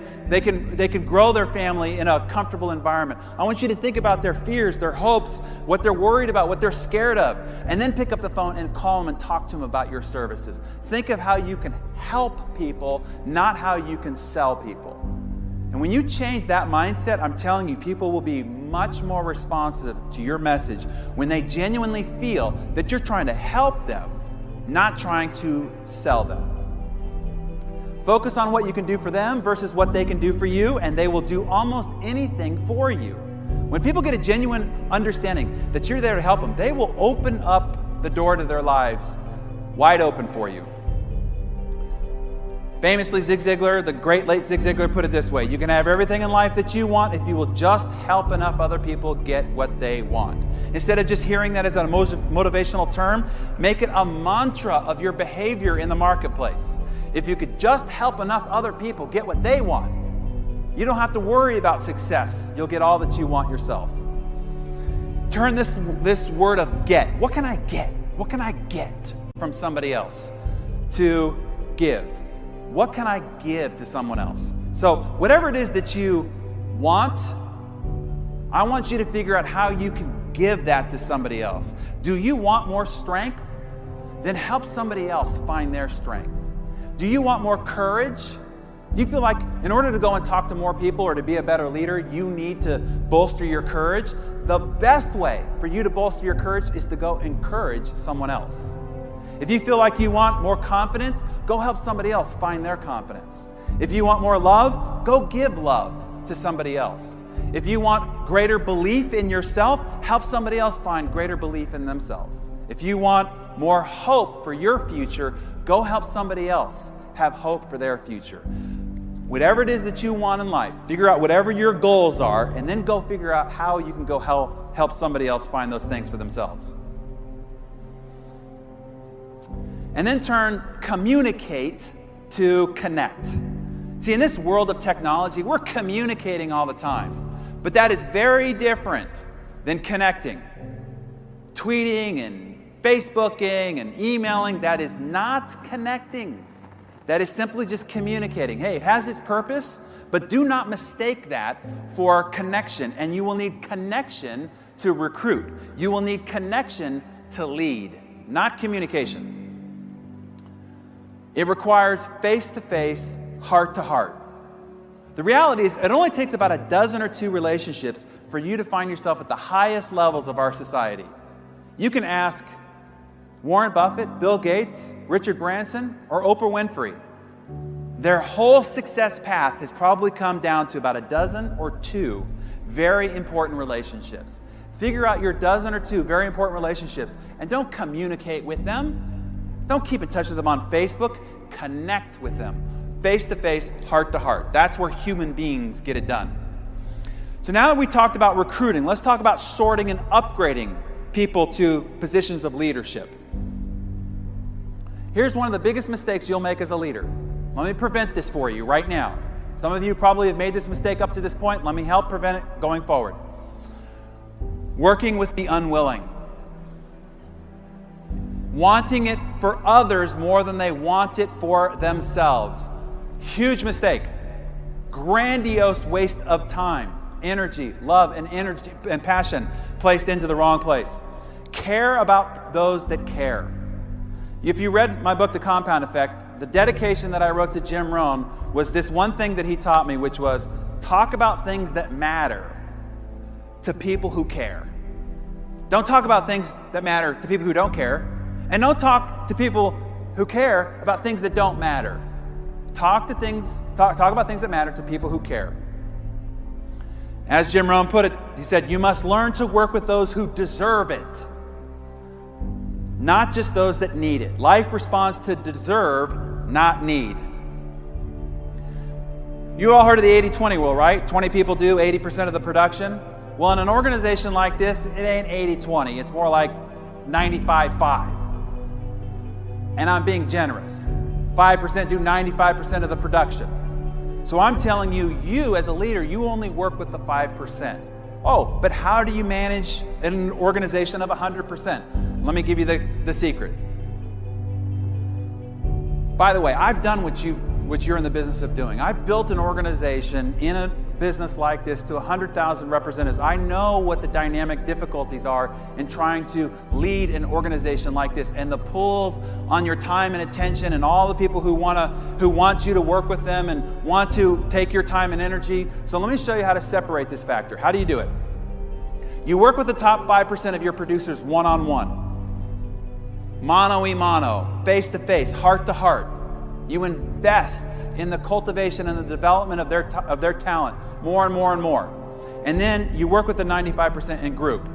grow their family in a comfortable environment. I want you to think about their fears, their hopes, what they're worried about, what they're scared of, and then pick up the phone and call them and talk to them about your services. Think of how you can help people, not how you can sell people. And when you change that mindset, I'm telling you, people will be much more responsive to your message when they genuinely feel that you're trying to help them, not trying to sell them. Focus on what you can do for them versus what they can do for you, and they will do almost anything for you. When people get a genuine understanding that you're there to help them, they will open up the door to their lives wide open for you. Famously, Zig Ziglar, the great late Zig Ziglar, put it this way: you can have everything in life that you want if you will just help enough other people get what they want. Instead of just hearing that as a motivational term, make it a mantra of your behavior in the marketplace. If you could just help enough other people get what they want, you don't have to worry about success. You'll get all that you want yourself. Turn this word of get. What can I get? What can I get from somebody else? To give. What can I give to someone else? So whatever it is that you want, I want you to figure out how you can give that to somebody else. Do you want more strength? Then help somebody else find their strength. Do you want more courage? Do you feel like in order to go and talk to more people or to be a better leader, you need to bolster your courage? The best way for you to bolster your courage is to go encourage someone else. If you feel like you want more confidence, go help somebody else find their confidence. If you want more love, go give love to somebody else. If you want greater belief in yourself, help somebody else find greater belief in themselves. If you want more hope for your future, go help somebody else have hope for their future. Whatever it is that you want in life, figure out whatever your goals are, and then go figure out how you can go help somebody else find those things for themselves. And then turn communicate to connect. See, in this world of technology, we're communicating all the time. But that is very different than connecting. Tweeting and Facebooking and emailing, that is not connecting. That is simply just communicating. Hey, it has its purpose, but do not mistake that for connection. And you will need connection to recruit. You will need connection to lead, not communication. It requires face-to-face, heart-to-heart. The reality is, it only takes about a dozen or two relationships for you to find yourself at the highest levels of our society. You can ask Warren Buffett, Bill Gates, Richard Branson, or Oprah Winfrey. Their whole success path has probably come down to about a dozen or two very important relationships. Figure out your dozen or two very important relationships and don't communicate with them. Don't keep in touch with them on Facebook. Connect with them. Face-to-face, heart-to-heart. That's where human beings get it done. So now that we talked about recruiting, let's talk about sorting and upgrading people to positions of leadership. Here's one of the biggest mistakes you'll make as a leader. Let me prevent this for you right now. Some of you probably have made this mistake up to this point. Let me help prevent it going forward. Working with the unwilling. wanting it for others more than they want it for themselves. Huge mistake. Grandiose waste of time, energy, love, and passion placed into the wrong place. Care about those that care. If you read my book, The Compound Effect, the dedication that I wrote to Jim Rohn was this one thing that he taught me, which was talk about things that matter to people who care. Don't talk about things that matter to people who don't care, and don't talk to people who care about things that don't matter. Talk about things that matter to people who care. As Jim Rohn put it, he said, you must learn to work with those who deserve it, not just those that need it. Life responds to deserve, not need. You all heard of the 80-20 rule, right? 20 people do 80% of the production. Well, in an organization like this, it ain't 80-20. It's more like 95-5. And I'm being generous. 5% do 95% of the production. So I'm telling you, you as a leader, you only work with the 5%. Oh, but how do you manage an organization of 100%? Let me give you the secret. By the way, I've done what you're in the business of doing. I've built an organization in a business like this to 100,000 representatives. I know what the dynamic difficulties are in trying to lead an organization like this, and the pulls on your time and attention, and all the people who want you to work with them and want to take your time and energy. So let me show you how to separate this factor. How do you do it? You work with the top 5% of your producers one-on-one. Mano-a-mano, face-to-face, heart-to-heart. You invest in the cultivation and the development of their talent more and more and more. And then you work with the 95% in group.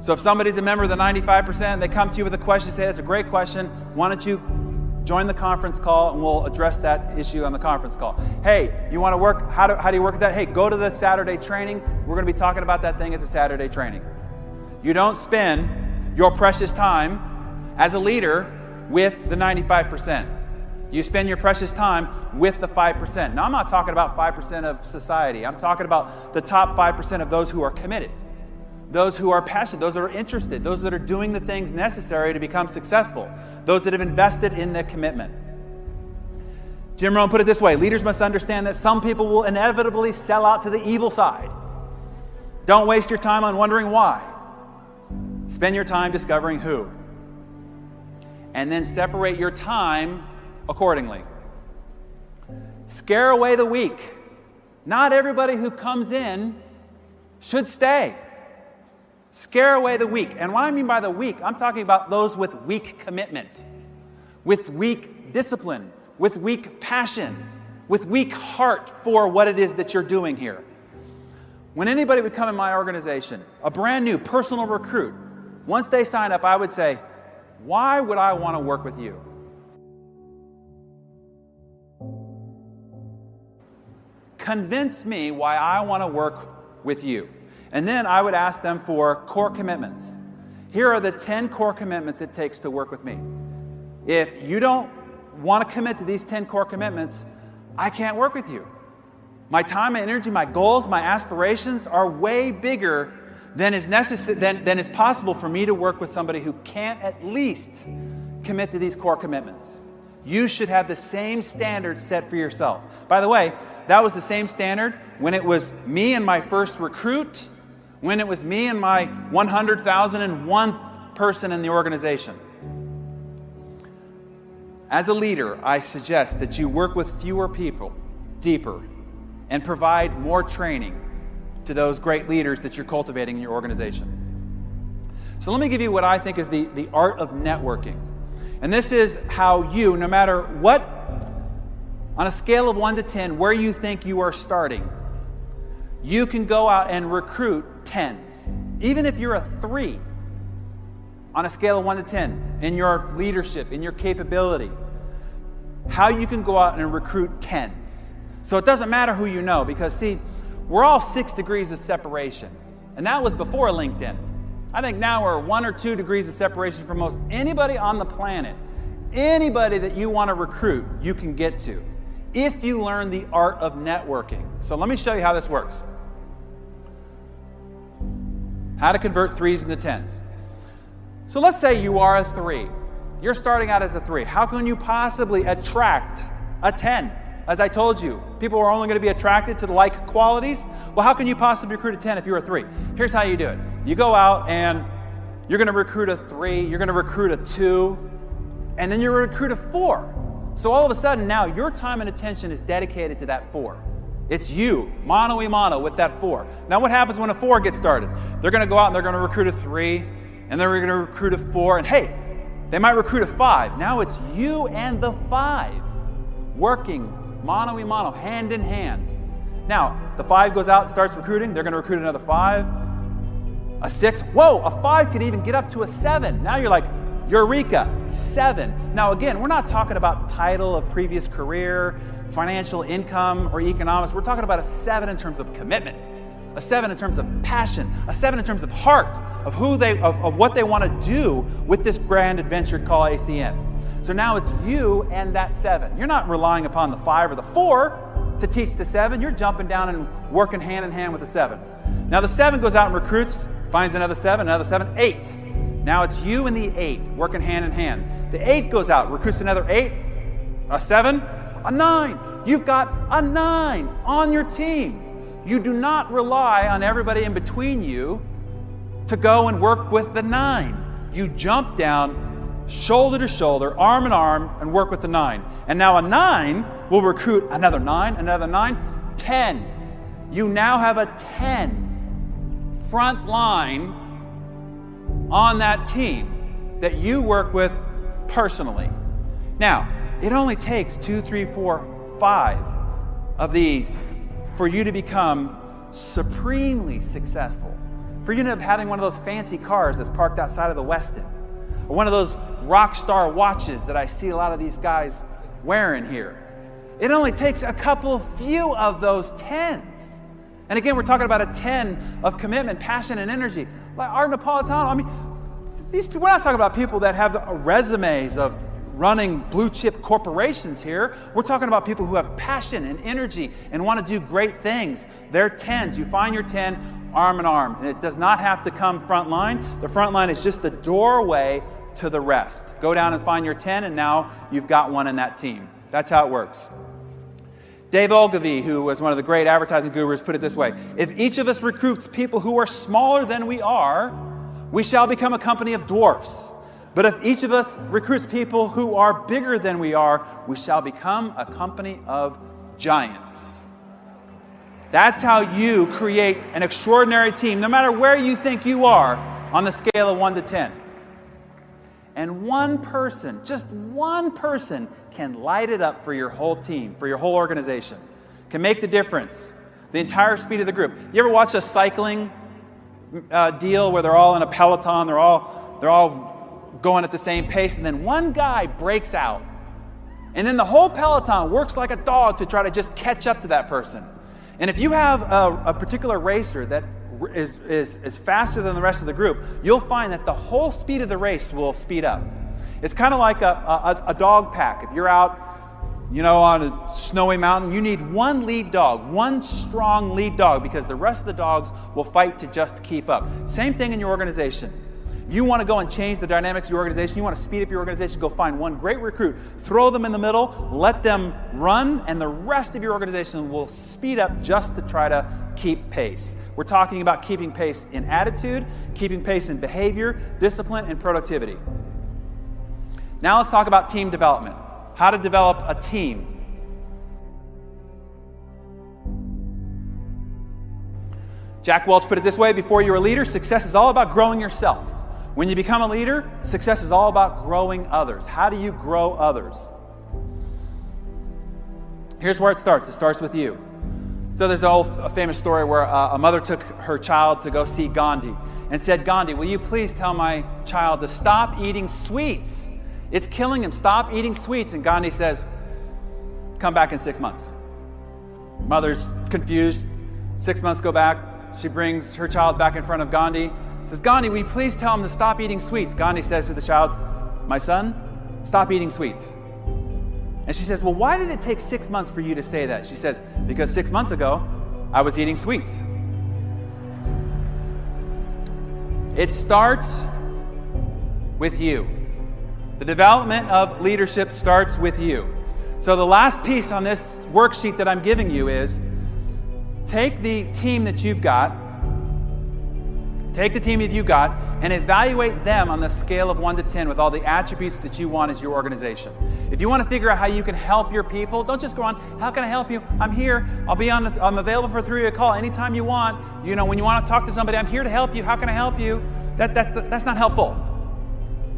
So if somebody's a member of the 95%, they come to you with a question, say, that's a great question. Why don't you join the conference call and we'll address that issue on the conference call. Hey, you want to work? How do you work with that? Hey, go to the Saturday training. We're going to be talking about that thing at the Saturday training. You don't spend your precious time as a leader with the 95%. You spend your precious time with the 5%. Now, I'm not talking about 5% of society. I'm talking about the top 5% of those who are committed, those who are passionate, those that are interested, those that are doing the things necessary to become successful, those that have invested in the commitment. Jim Rohn put it this way: leaders must understand that some people will inevitably sell out to the evil side. Don't waste your time on wondering why. Spend your time discovering who. And then separate your time accordingly. Scare away the weak. Not everybody who comes in should stay. Scare away the weak. And what I mean by the weak, I'm talking about those with weak commitment, with weak discipline, with weak passion, with weak heart for what it is that you're doing here. When anybody would come in my organization, a brand new personal recruit, once they sign up, I would say, why would I want to work with you? Convince me why I want to work with you. And then I would ask them for core commitments. Here are the 10 core commitments it takes to work with me. If you don't want to commit to these 10 core commitments, I can't work with you. My time, my energy, my goals, my aspirations are way bigger than is necessary, than is possible for me to work with somebody who can't at least commit to these core commitments. You should have the same standards set for yourself. By the way, that was the same standard when it was me and my first recruit, when it was me and my 100,001th person in the organization. As a leader, I suggest that you work with fewer people, deeper, and provide more training to those great leaders that you're cultivating in your organization. So let me give you what I think is the art of networking. And this is how you, no matter what, on a scale of 1 to 10, where you think you are starting, you can go out and recruit 10s. Even if you're a 3 on a scale of 1 to 10 in your leadership, in your capability, how you can go out and recruit 10s. So it doesn't matter who you know, because see, we're all 6 degrees of separation. And that was before LinkedIn. I think now we're 1 or 2 degrees of separation from most anybody on the planet. Anybody that you want to recruit, you can get to, if you learn the art of networking. So let me show you how this works. How to convert 3s into 10s. So let's say you are a 3. You're starting out as a 3. How can you possibly attract a 10? As I told you, people are only going to be attracted to the like qualities. Well, how can you possibly recruit a 10 if you're a 3? Here's how you do it. You go out and you're going to recruit a 3, you're going to recruit a 2, and then you're going to recruit a 4. So all of a sudden now your time and attention is dedicated to that 4. It's you, mano a mano with that 4. Now what happens when a 4 gets started? They're going to go out and they're going to recruit a 3, and they're going to recruit a 4, and hey, they might recruit a 5. Now it's you and the 5 working mano a mano, hand in hand. Now, the 5 goes out and starts recruiting. They're going to recruit another 5, a 6. Whoa, a 5 could even get up to a 7. Now you're like, eureka, 7. Now again, we're not talking about title of previous career, financial income, or economics. We're talking about a 7 in terms of commitment, a 7 in terms of passion, a 7 in terms of heart, of what they want to do with this grand adventure called ACN. So now it's you and that 7. You're not relying upon the 5 or the 4 to teach the 7. You're jumping down and working hand in hand with the 7. Now the 7 goes out and recruits, finds another 7, 8. Now it's you and the 8 working hand in hand. The 8 goes out, recruits another 8, a 7, a 9. You've got a 9 on your team. You do not rely on everybody in between you to go and work with the 9. You jump down shoulder to shoulder, arm in arm, and work with the 9. And now a 9 will recruit another 9, 10. You now have a 10 front line on that team that you work with personally. Now, it only takes 2, 3, 4, 5 of these for you to become supremely successful. For you to end up having one of those fancy cars that's parked outside of the Westin, or one of those rock star watches that I see a lot of these guys wearing here. It only takes a few of those 10s. And again, we're talking about a 10 of commitment, passion, and energy. Like Art Napolitano, I mean, these people, we're not talking about people that have resumes of running blue chip corporations here. We're talking about people who have passion and energy and want to do great things. They're 10s. You find your 10 arm in arm. And it does not have to come front line. The front line is just the doorway to the rest. Go down and find your 10, and now you've got one in that team. That's how it works. Dave Ogilvy, who was one of the great advertising gurus, put it this way: if each of us recruits people who are smaller than we are, we shall become a company of dwarfs. But if each of us recruits people who are bigger than we are, we shall become a company of giants. That's how you create an extraordinary team, no matter where you think you are on the scale of 1 to 10. And one person, just one person, can light it up for your whole team, for your whole organization, can make the difference, the entire speed of the group. You ever watch a cycling deal where they're all in a peloton, they're all going at the same pace, and then one guy breaks out, and then the whole peloton works like a dog to try to just catch up to that person. And if you have a particular racer that is faster than the rest of the group, you'll find that the whole speed of the race will speed up. It's kind of like a dog pack. If you're out, on a snowy mountain, you need one lead dog, one strong lead dog, because the rest of the dogs will fight to just keep up. Same thing in your organization. You want to go and change the dynamics of your organization, you want to speed up your organization, go find one great recruit, throw them in the middle, let them run, and the rest of your organization will speed up just to try to keep pace. We're talking about keeping pace in attitude, keeping pace in behavior, discipline, and productivity. Now let's talk about team development. How to develop a team. Jack Welch put it this way: before you're a leader, success is all about growing yourself. When you become a leader, success is all about growing others. How do you grow others? Here's where it starts. It starts with you. So there's a famous story where a mother took her child to go see Gandhi and said, "Gandhi, will you please tell my child to stop eating sweets? It's killing him. Stop eating sweets." And Gandhi says, "Come back in 6 months." Mother's confused. 6 months go back. She brings her child back in front of Gandhi. Says, "Gandhi, will you please tell him to stop eating sweets?" Gandhi says to the child, "My son, stop eating sweets." And she says, "Well, why did it take 6 months for you to say that?" She says, "Because 6 months ago, I was eating sweets." It starts with you. The development of leadership starts with you. So the last piece on this worksheet that I'm giving you is take the team that you've got, and evaluate them on the scale of 1 to 10 with all the attributes that you want as your organization. If you want to figure out how you can help your people, don't just go on, how can I help you? I'm here. I'm available for a 3-way call anytime you want. You know, when you want to talk to somebody, I'm here to help you. How can I help you? That's not helpful.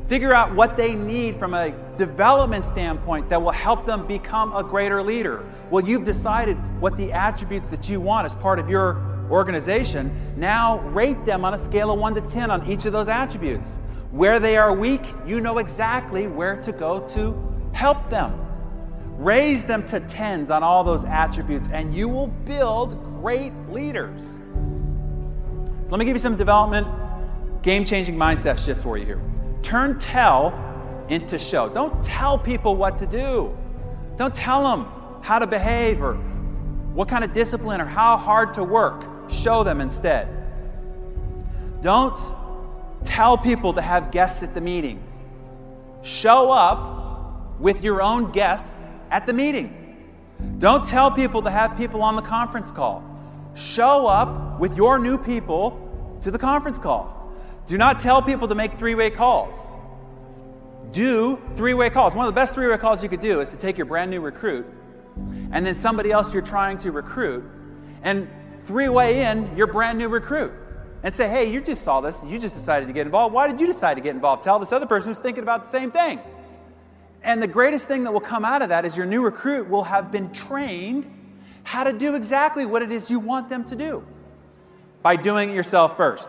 Figure out what they need from a development standpoint that will help them become a greater leader. Well, you've decided what the attributes that you want as part of your organization. Now rate them on a scale of 1 to 10 on each of those attributes. Where they are weak, you know exactly where to go to help them. Raise them to 10s on all those attributes, and you will build great leaders. So let me give you some development, game-changing mindset shifts for you here. Turn tell into show. Don't tell people what to do. Don't tell them how to behave or what kind of discipline or how hard to work. Show them instead. Don't tell people to have guests at the meeting. Show up with your own guests at the meeting. Don't tell people to have people on the conference call. Show up with your new people to the conference call. Do not tell people to make 3-way calls. Do 3-way calls. One of the best 3-way calls you could do is to take your brand new recruit and then somebody else you're trying to recruit and 3-way in your brand new recruit and say, hey, you just saw this. You just decided to get involved. Why did you decide to get involved? Tell this other person who's thinking about the same thing. And the greatest thing that will come out of that is your new recruit will have been trained how to do exactly what it is you want them to do by doing it yourself first.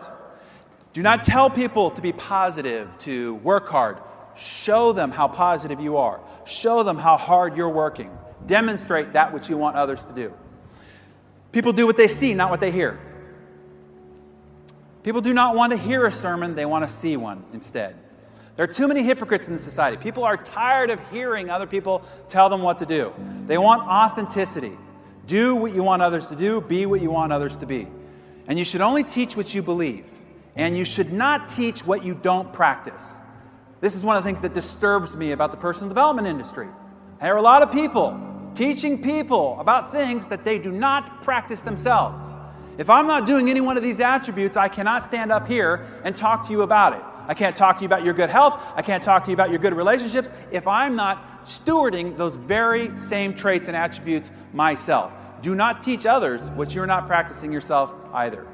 Do not tell people to be positive, to work hard. Show them how positive you are. Show them how hard you're working. Demonstrate that which you want others to do. People do what they see, not what they hear. People do not want to hear a sermon, they want to see one instead. There are too many hypocrites in society. People are tired of hearing other people tell them what to do. They want authenticity. Do what you want others to do, be what you want others to be. And you should only teach what you believe. And you should not teach what you don't practice. This is one of the things that disturbs me about the personal development industry. There are a lot of people teaching people about things that they do not practice themselves. If I'm not doing any one of these attributes, I cannot stand up here and talk to you about it. I can't talk to you about your good health. I can't talk to you about your good relationships if I'm not stewarding those very same traits and attributes myself. Do not teach others what you're not practicing yourself either.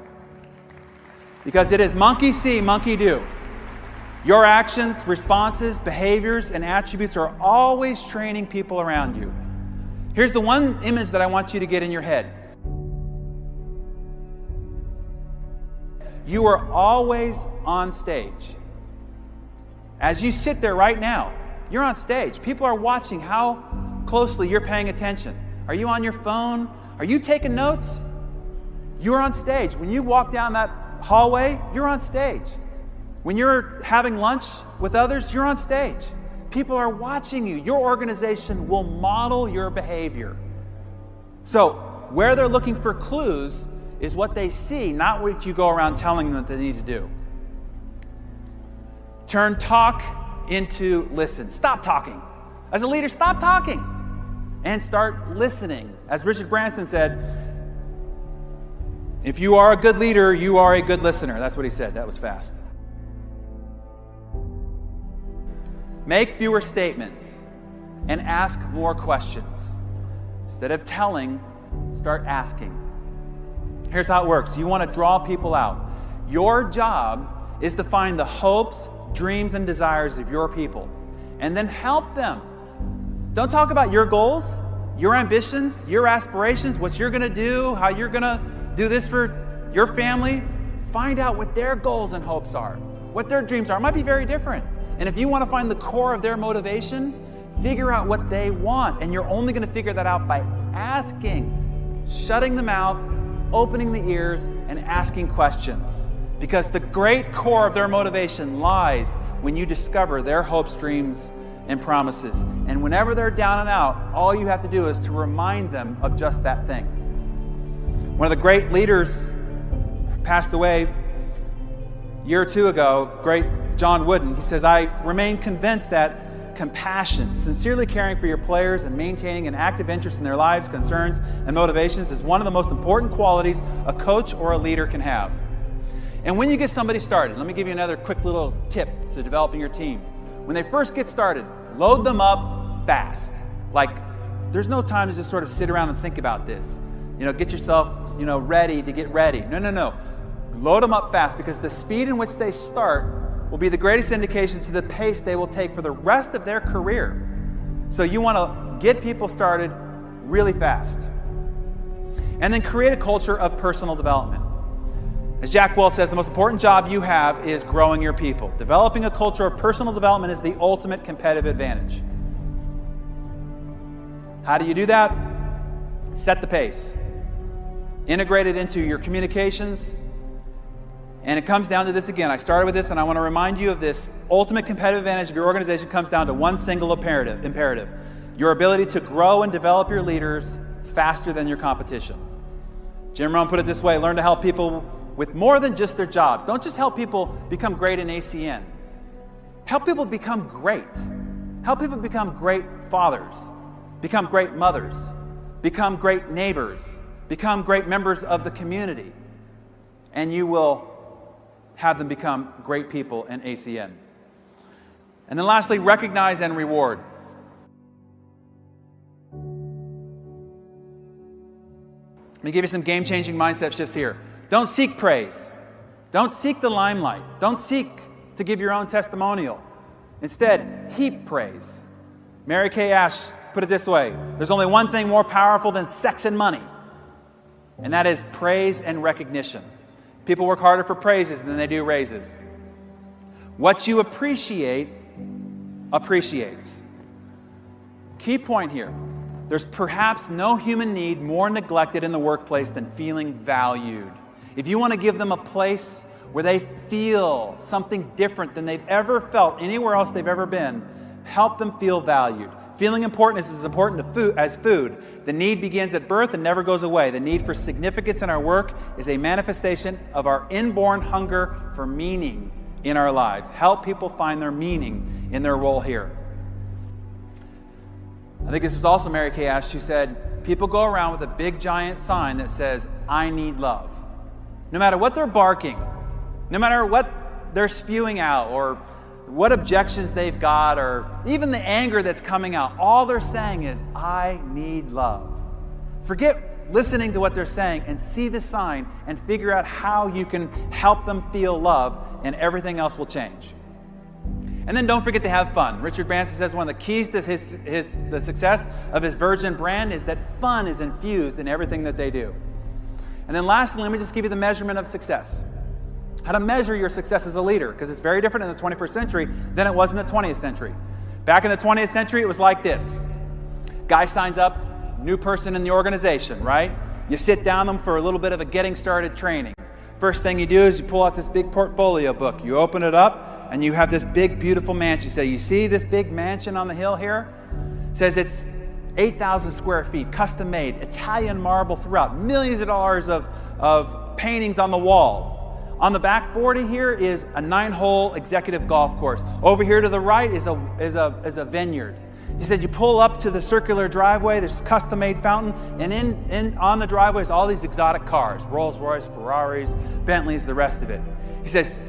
Because it is monkey see, monkey do. Your actions, responses, behaviors, and attributes are always training people around you. Here's the one image that I want you to get in your head. You are always on stage. As you sit there right now, you're on stage. People are watching how closely you're paying attention. Are you on your phone? Are you taking notes? You're on stage. When you walk down that hallway, you're on stage. When you're having lunch with others, you're on stage. People are watching you. Your organization will model your behavior. So, where they're looking for clues is what they see, not what you go around telling them that they need to do. Turn talk into listen. Stop talking. As a leader, stop talking and start listening. As Richard Branson said, if you are a good leader, you are a good listener. That's what he said. That was fast. Make fewer statements and ask more questions. Instead of telling, start asking. Here's how it works. You want to draw people out. Your job is to find the hopes, dreams, and desires of your people, and then help them. Don't talk about your goals, your ambitions, your aspirations, what you're going to do, how you're going to do this for your family. Find out what their goals and hopes are, what their dreams are. It might be very different. And if you want to find the core of their motivation, figure out what they want. And you're only going to figure that out by asking, shutting the mouth, opening the ears, and asking questions. Because the great core of their motivation lies when you discover their hopes, dreams, and promises. And whenever they're down and out, all you have to do is to remind them of just that thing. One of the great leaders passed away a year or two ago, great John Wooden. He says, I remain convinced that compassion, sincerely caring for your players and maintaining an active interest in their lives, concerns, and motivations is one of the most important qualities a coach or a leader can have. And when you get somebody started, let me give you another quick little tip to developing your team. When they first get started, load them up fast. Like, there's no time to just sort of sit around and think about this. Get yourself, ready to get ready. No. Load them up fast, because the speed in which they start will be the greatest indication to the pace they will take for the rest of their career. So you want to get people started really fast. And then create a culture of personal development. As Jack Welch says, the most important job you have is growing your people. Developing a culture of personal development is the ultimate competitive advantage. How do you do that? Set the pace. Integrate it into your communications. And it comes down to this again. I started with this, and I want to remind you of this. Ultimate competitive advantage of your organization comes down to one single imperative. Your ability to grow and develop your leaders faster than your competition. Jim Rohn put it this way: learn to help people with more than just their jobs. Don't just help people become great in ACN. Help people become great. Help people become great fathers, become great mothers, become great neighbors, become great members of the community. And you will have them become great people in ACN. And then lastly, recognize and reward. Let me give you some game-changing mindset shifts here. Don't seek praise. Don't seek the limelight. Don't seek to give your own testimonial. Instead, heap praise. Mary Kay Ash put it this way: there's only one thing more powerful than sex and money, and that is praise and recognition. People work harder for praises than they do raises. What you appreciate appreciates. Key point here: there's perhaps no human need more neglected in the workplace than feeling valued. If you want to give them a place where they feel something different than they've ever felt anywhere else they've ever been, help them feel valued. Feeling important is as important as food. The need begins at birth and never goes away. The need for significance in our work is a manifestation of our inborn hunger for meaning in our lives. Help people find their meaning in their role here. I think this was also Mary Kay Ash who said, people go around with a big giant sign that says, "I need love." No matter what they're barking, no matter what they're spewing out, or what objections they've got, or even the anger that's coming out, all they're saying is, "I need love." Forget listening to what they're saying and see the sign and figure out how you can help them feel love, and everything else will change. And then don't forget to have fun. Richard Branson says one of the keys to the success of his Virgin brand is that fun is infused in everything that they do. And then lastly, let me just give you the measurement of success. How to measure your success as a leader, because it's very different in the 21st century than it was in the 20th century. Back in the 20th century, it was like this. Guy signs up, new person in the organization, right? You sit down with them for a little bit of a getting started training. First thing you do is you pull out this big portfolio book. You open it up, and you have this big, beautiful mansion. You say, "You see this big mansion on the hill here?" It says it's 8,000 square feet, custom made, Italian marble throughout, millions of dollars of paintings on the walls. On the back 40 here is a 9-hole executive golf course. Over here to the right is a vineyard. He said you pull up to the circular driveway, there's a custom-made fountain, and on the driveway is all these exotic cars, Rolls-Royce, Ferraris, Bentleys, the rest of it. He says,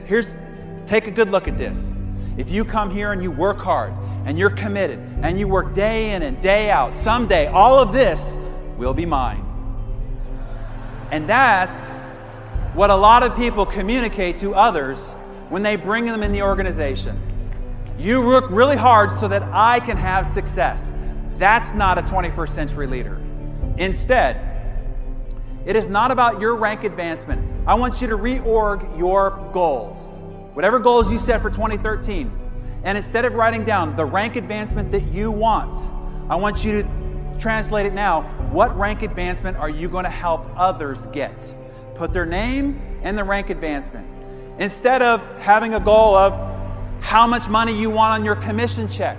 take a good look at this. If you come here and you work hard, and you're committed, and you work day in and day out, someday all of this will be mine. And that's what a lot of people communicate to others when they bring them in the organization. You work really hard so that I can have success. That's not a 21st century leader. Instead, it is not about your rank advancement. I want you to reorg your goals. Whatever goals you set for 2013, and instead of writing down the rank advancement that you want, I want you to translate it now. What rank advancement are you going to help others get? Put their name and the rank advancement. Instead of having a goal of how much money you want on your commission check,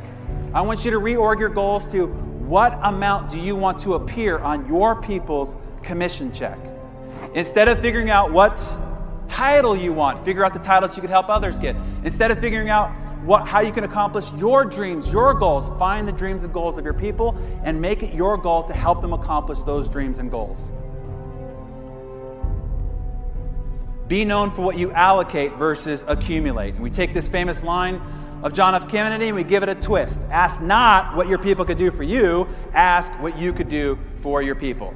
I want you to reorg your goals to what amount do you want to appear on your people's commission check. Instead of figuring out what title you want, figure out the titles you could help others get. Instead of figuring out how you can accomplish your dreams, your goals. Find the dreams and goals of your people and make it your goal to help them accomplish those dreams and goals. Be known for what you allocate versus accumulate. And we take this famous line of John F. Kennedy and we give it a twist. Ask not what your people could do for you, ask what you could do for your people.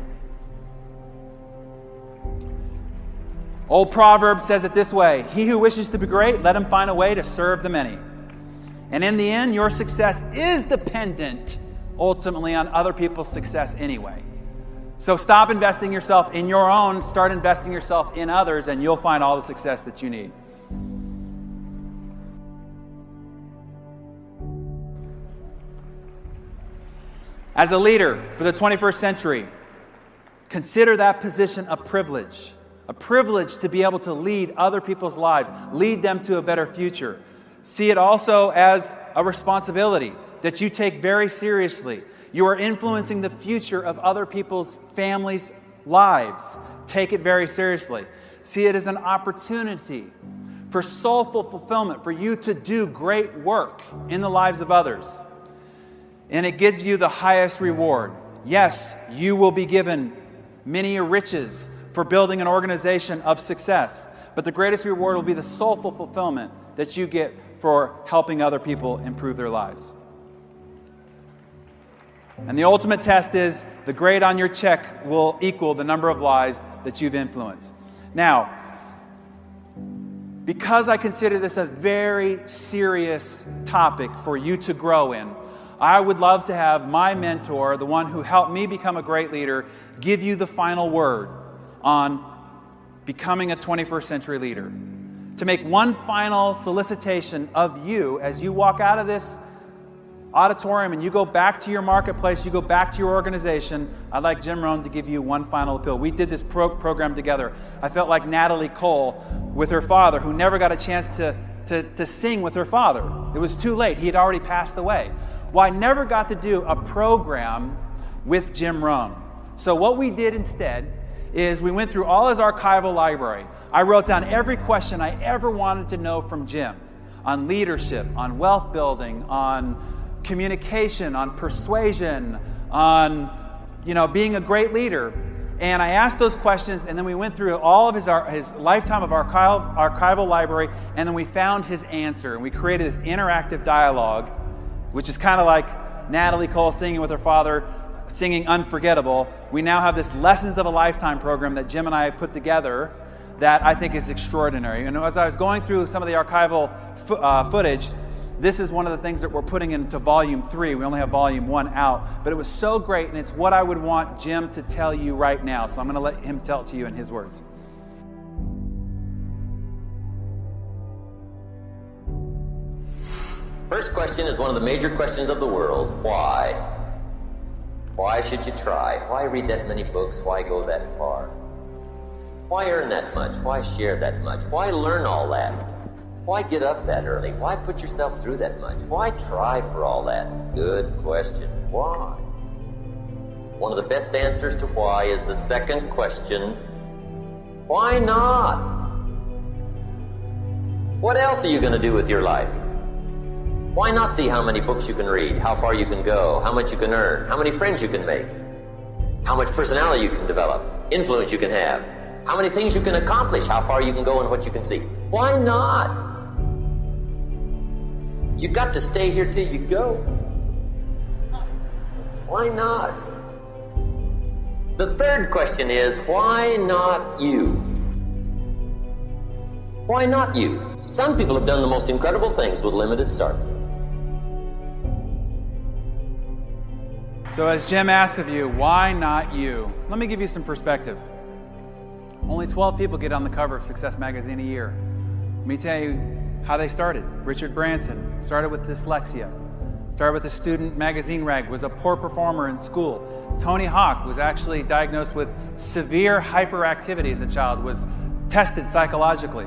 Old proverb says it this way: he who wishes to be great, let him find a way to serve the many. And in the end, your success is dependent ultimately on other people's success anyway. So stop investing yourself in your own, start investing yourself in others, and you'll find all the success that you need. As a leader for the 21st century, consider that position a privilege to be able to lead other people's lives, lead them to a better future. See it also as a responsibility that you take very seriously. You are influencing the future of other people's families' lives. Take it very seriously. See it as an opportunity for soulful fulfillment, for you to do great work in the lives of others. And it gives you the highest reward. Yes, you will be given many riches for building an organization of success, but the greatest reward will be the soulful fulfillment that you get for helping other people improve their lives. And the ultimate test is the grade on your check will equal the number of lives that you've influenced. Now, because I consider this a very serious topic for you to grow in, I would love to have my mentor, the one who helped me become a great leader, give you the final word on becoming a 21st century leader. To make one final solicitation of you as you walk out of this auditorium and you go back to your marketplace, you go back to your organization, I'd like Jim Rohn to give you one final appeal. We did this program together. I felt like Natalie Cole with her father, who never got a chance to sing with her father. It was too late. He had already passed away. Well, I never got to do a program with Jim Rohn. So what we did instead is we went through all his archival library. I wrote down every question I ever wanted to know from Jim on leadership, on wealth building, on communication, on persuasion, on being a great leader. And I asked those questions, and then we went through all of his lifetime of archival library, and then we found his answer, and we created this interactive dialogue, which is kind of like Natalie Cole singing with her father, singing Unforgettable. We now have this Lessons of a Lifetime program that Jim and I have put together that I think is extraordinary. And as I was going through some of the archival footage, this is one of the things that we're putting into Volume 3. We only have Volume 1 out. But it was so great, and it's what I would want Jim to tell you right now. So I'm going to let him tell it to you in his words. First question is one of the major questions of the world. Why? Why should you try? Why read that many books? Why go that far? Why earn that much? Why share that much? Why learn all that? Why get up that early? Why put yourself through that much? Why try for all that? Good question. Why? One of the best answers to why is the second question. Why not? What else are you going to do with your life? Why not see how many books you can read, how far you can go, how much you can earn, how many friends you can make, how much personality you can develop, influence you can have, how many things you can accomplish, how far you can go and what you can see? Why not? You got to stay here till you go. Why not? The third question is, why not you? Why not you? Some people have done the most incredible things with limited start. So as Jim asks of you, why not you? Let me give you some perspective. Only 12 people get on the cover of Success Magazine a year. Let me tell you how they started. Richard Branson started with dyslexia. Started with a student magazine rag, was a poor performer in school. Tony Hawk was actually diagnosed with severe hyperactivity as a child, was tested psychologically.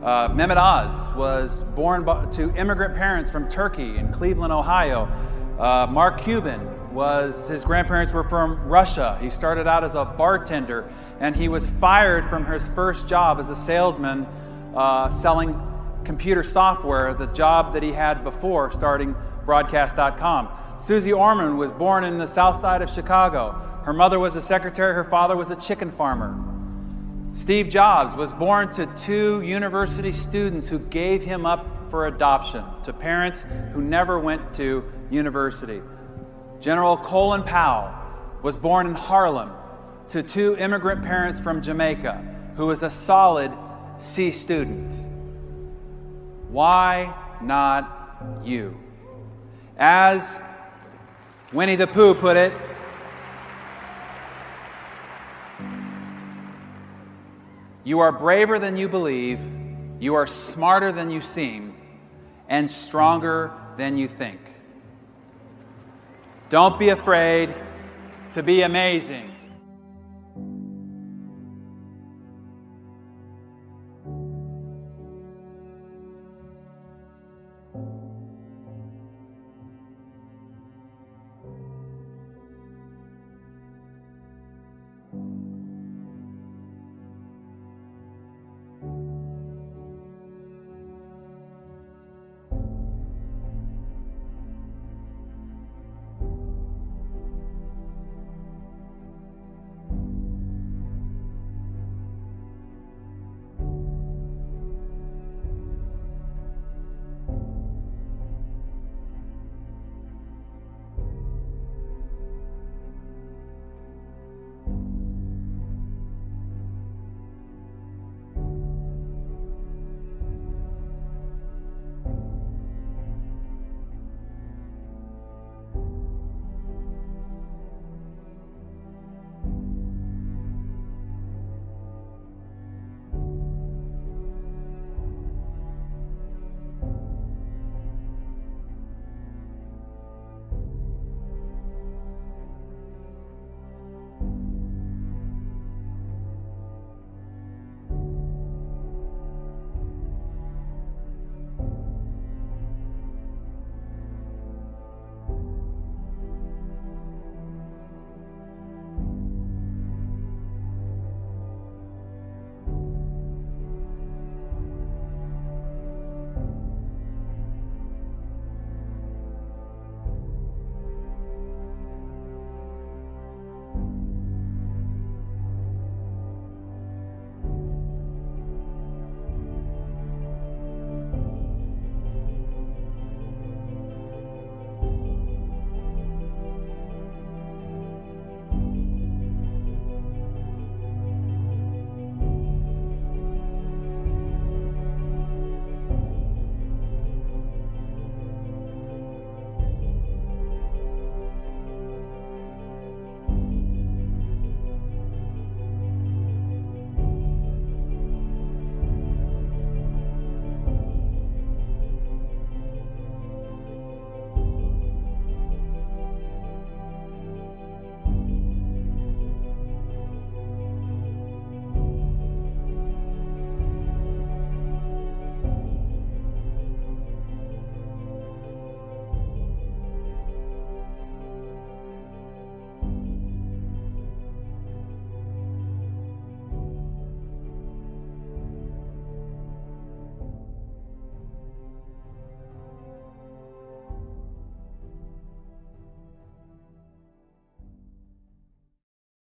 Mehmet Oz was born to immigrant parents from Turkey in Cleveland, Ohio. Mark Cuban his grandparents were from Russia. He started out as a bartender, and he was fired from his first job as a salesman selling computer software, the job that he had before starting broadcast.com. Susie Orman was born in the south side of Chicago. Her mother was a secretary, her father was a chicken farmer. Steve Jobs was born to 2 university students who gave him up for adoption, to parents who never went to university. General Colin Powell was born in Harlem to 2 immigrant parents from Jamaica, who was a solid C student. Why not you? As Winnie the Pooh put it, you are braver than you believe, you are smarter than you seem, and stronger than you think. Don't be afraid to be amazing.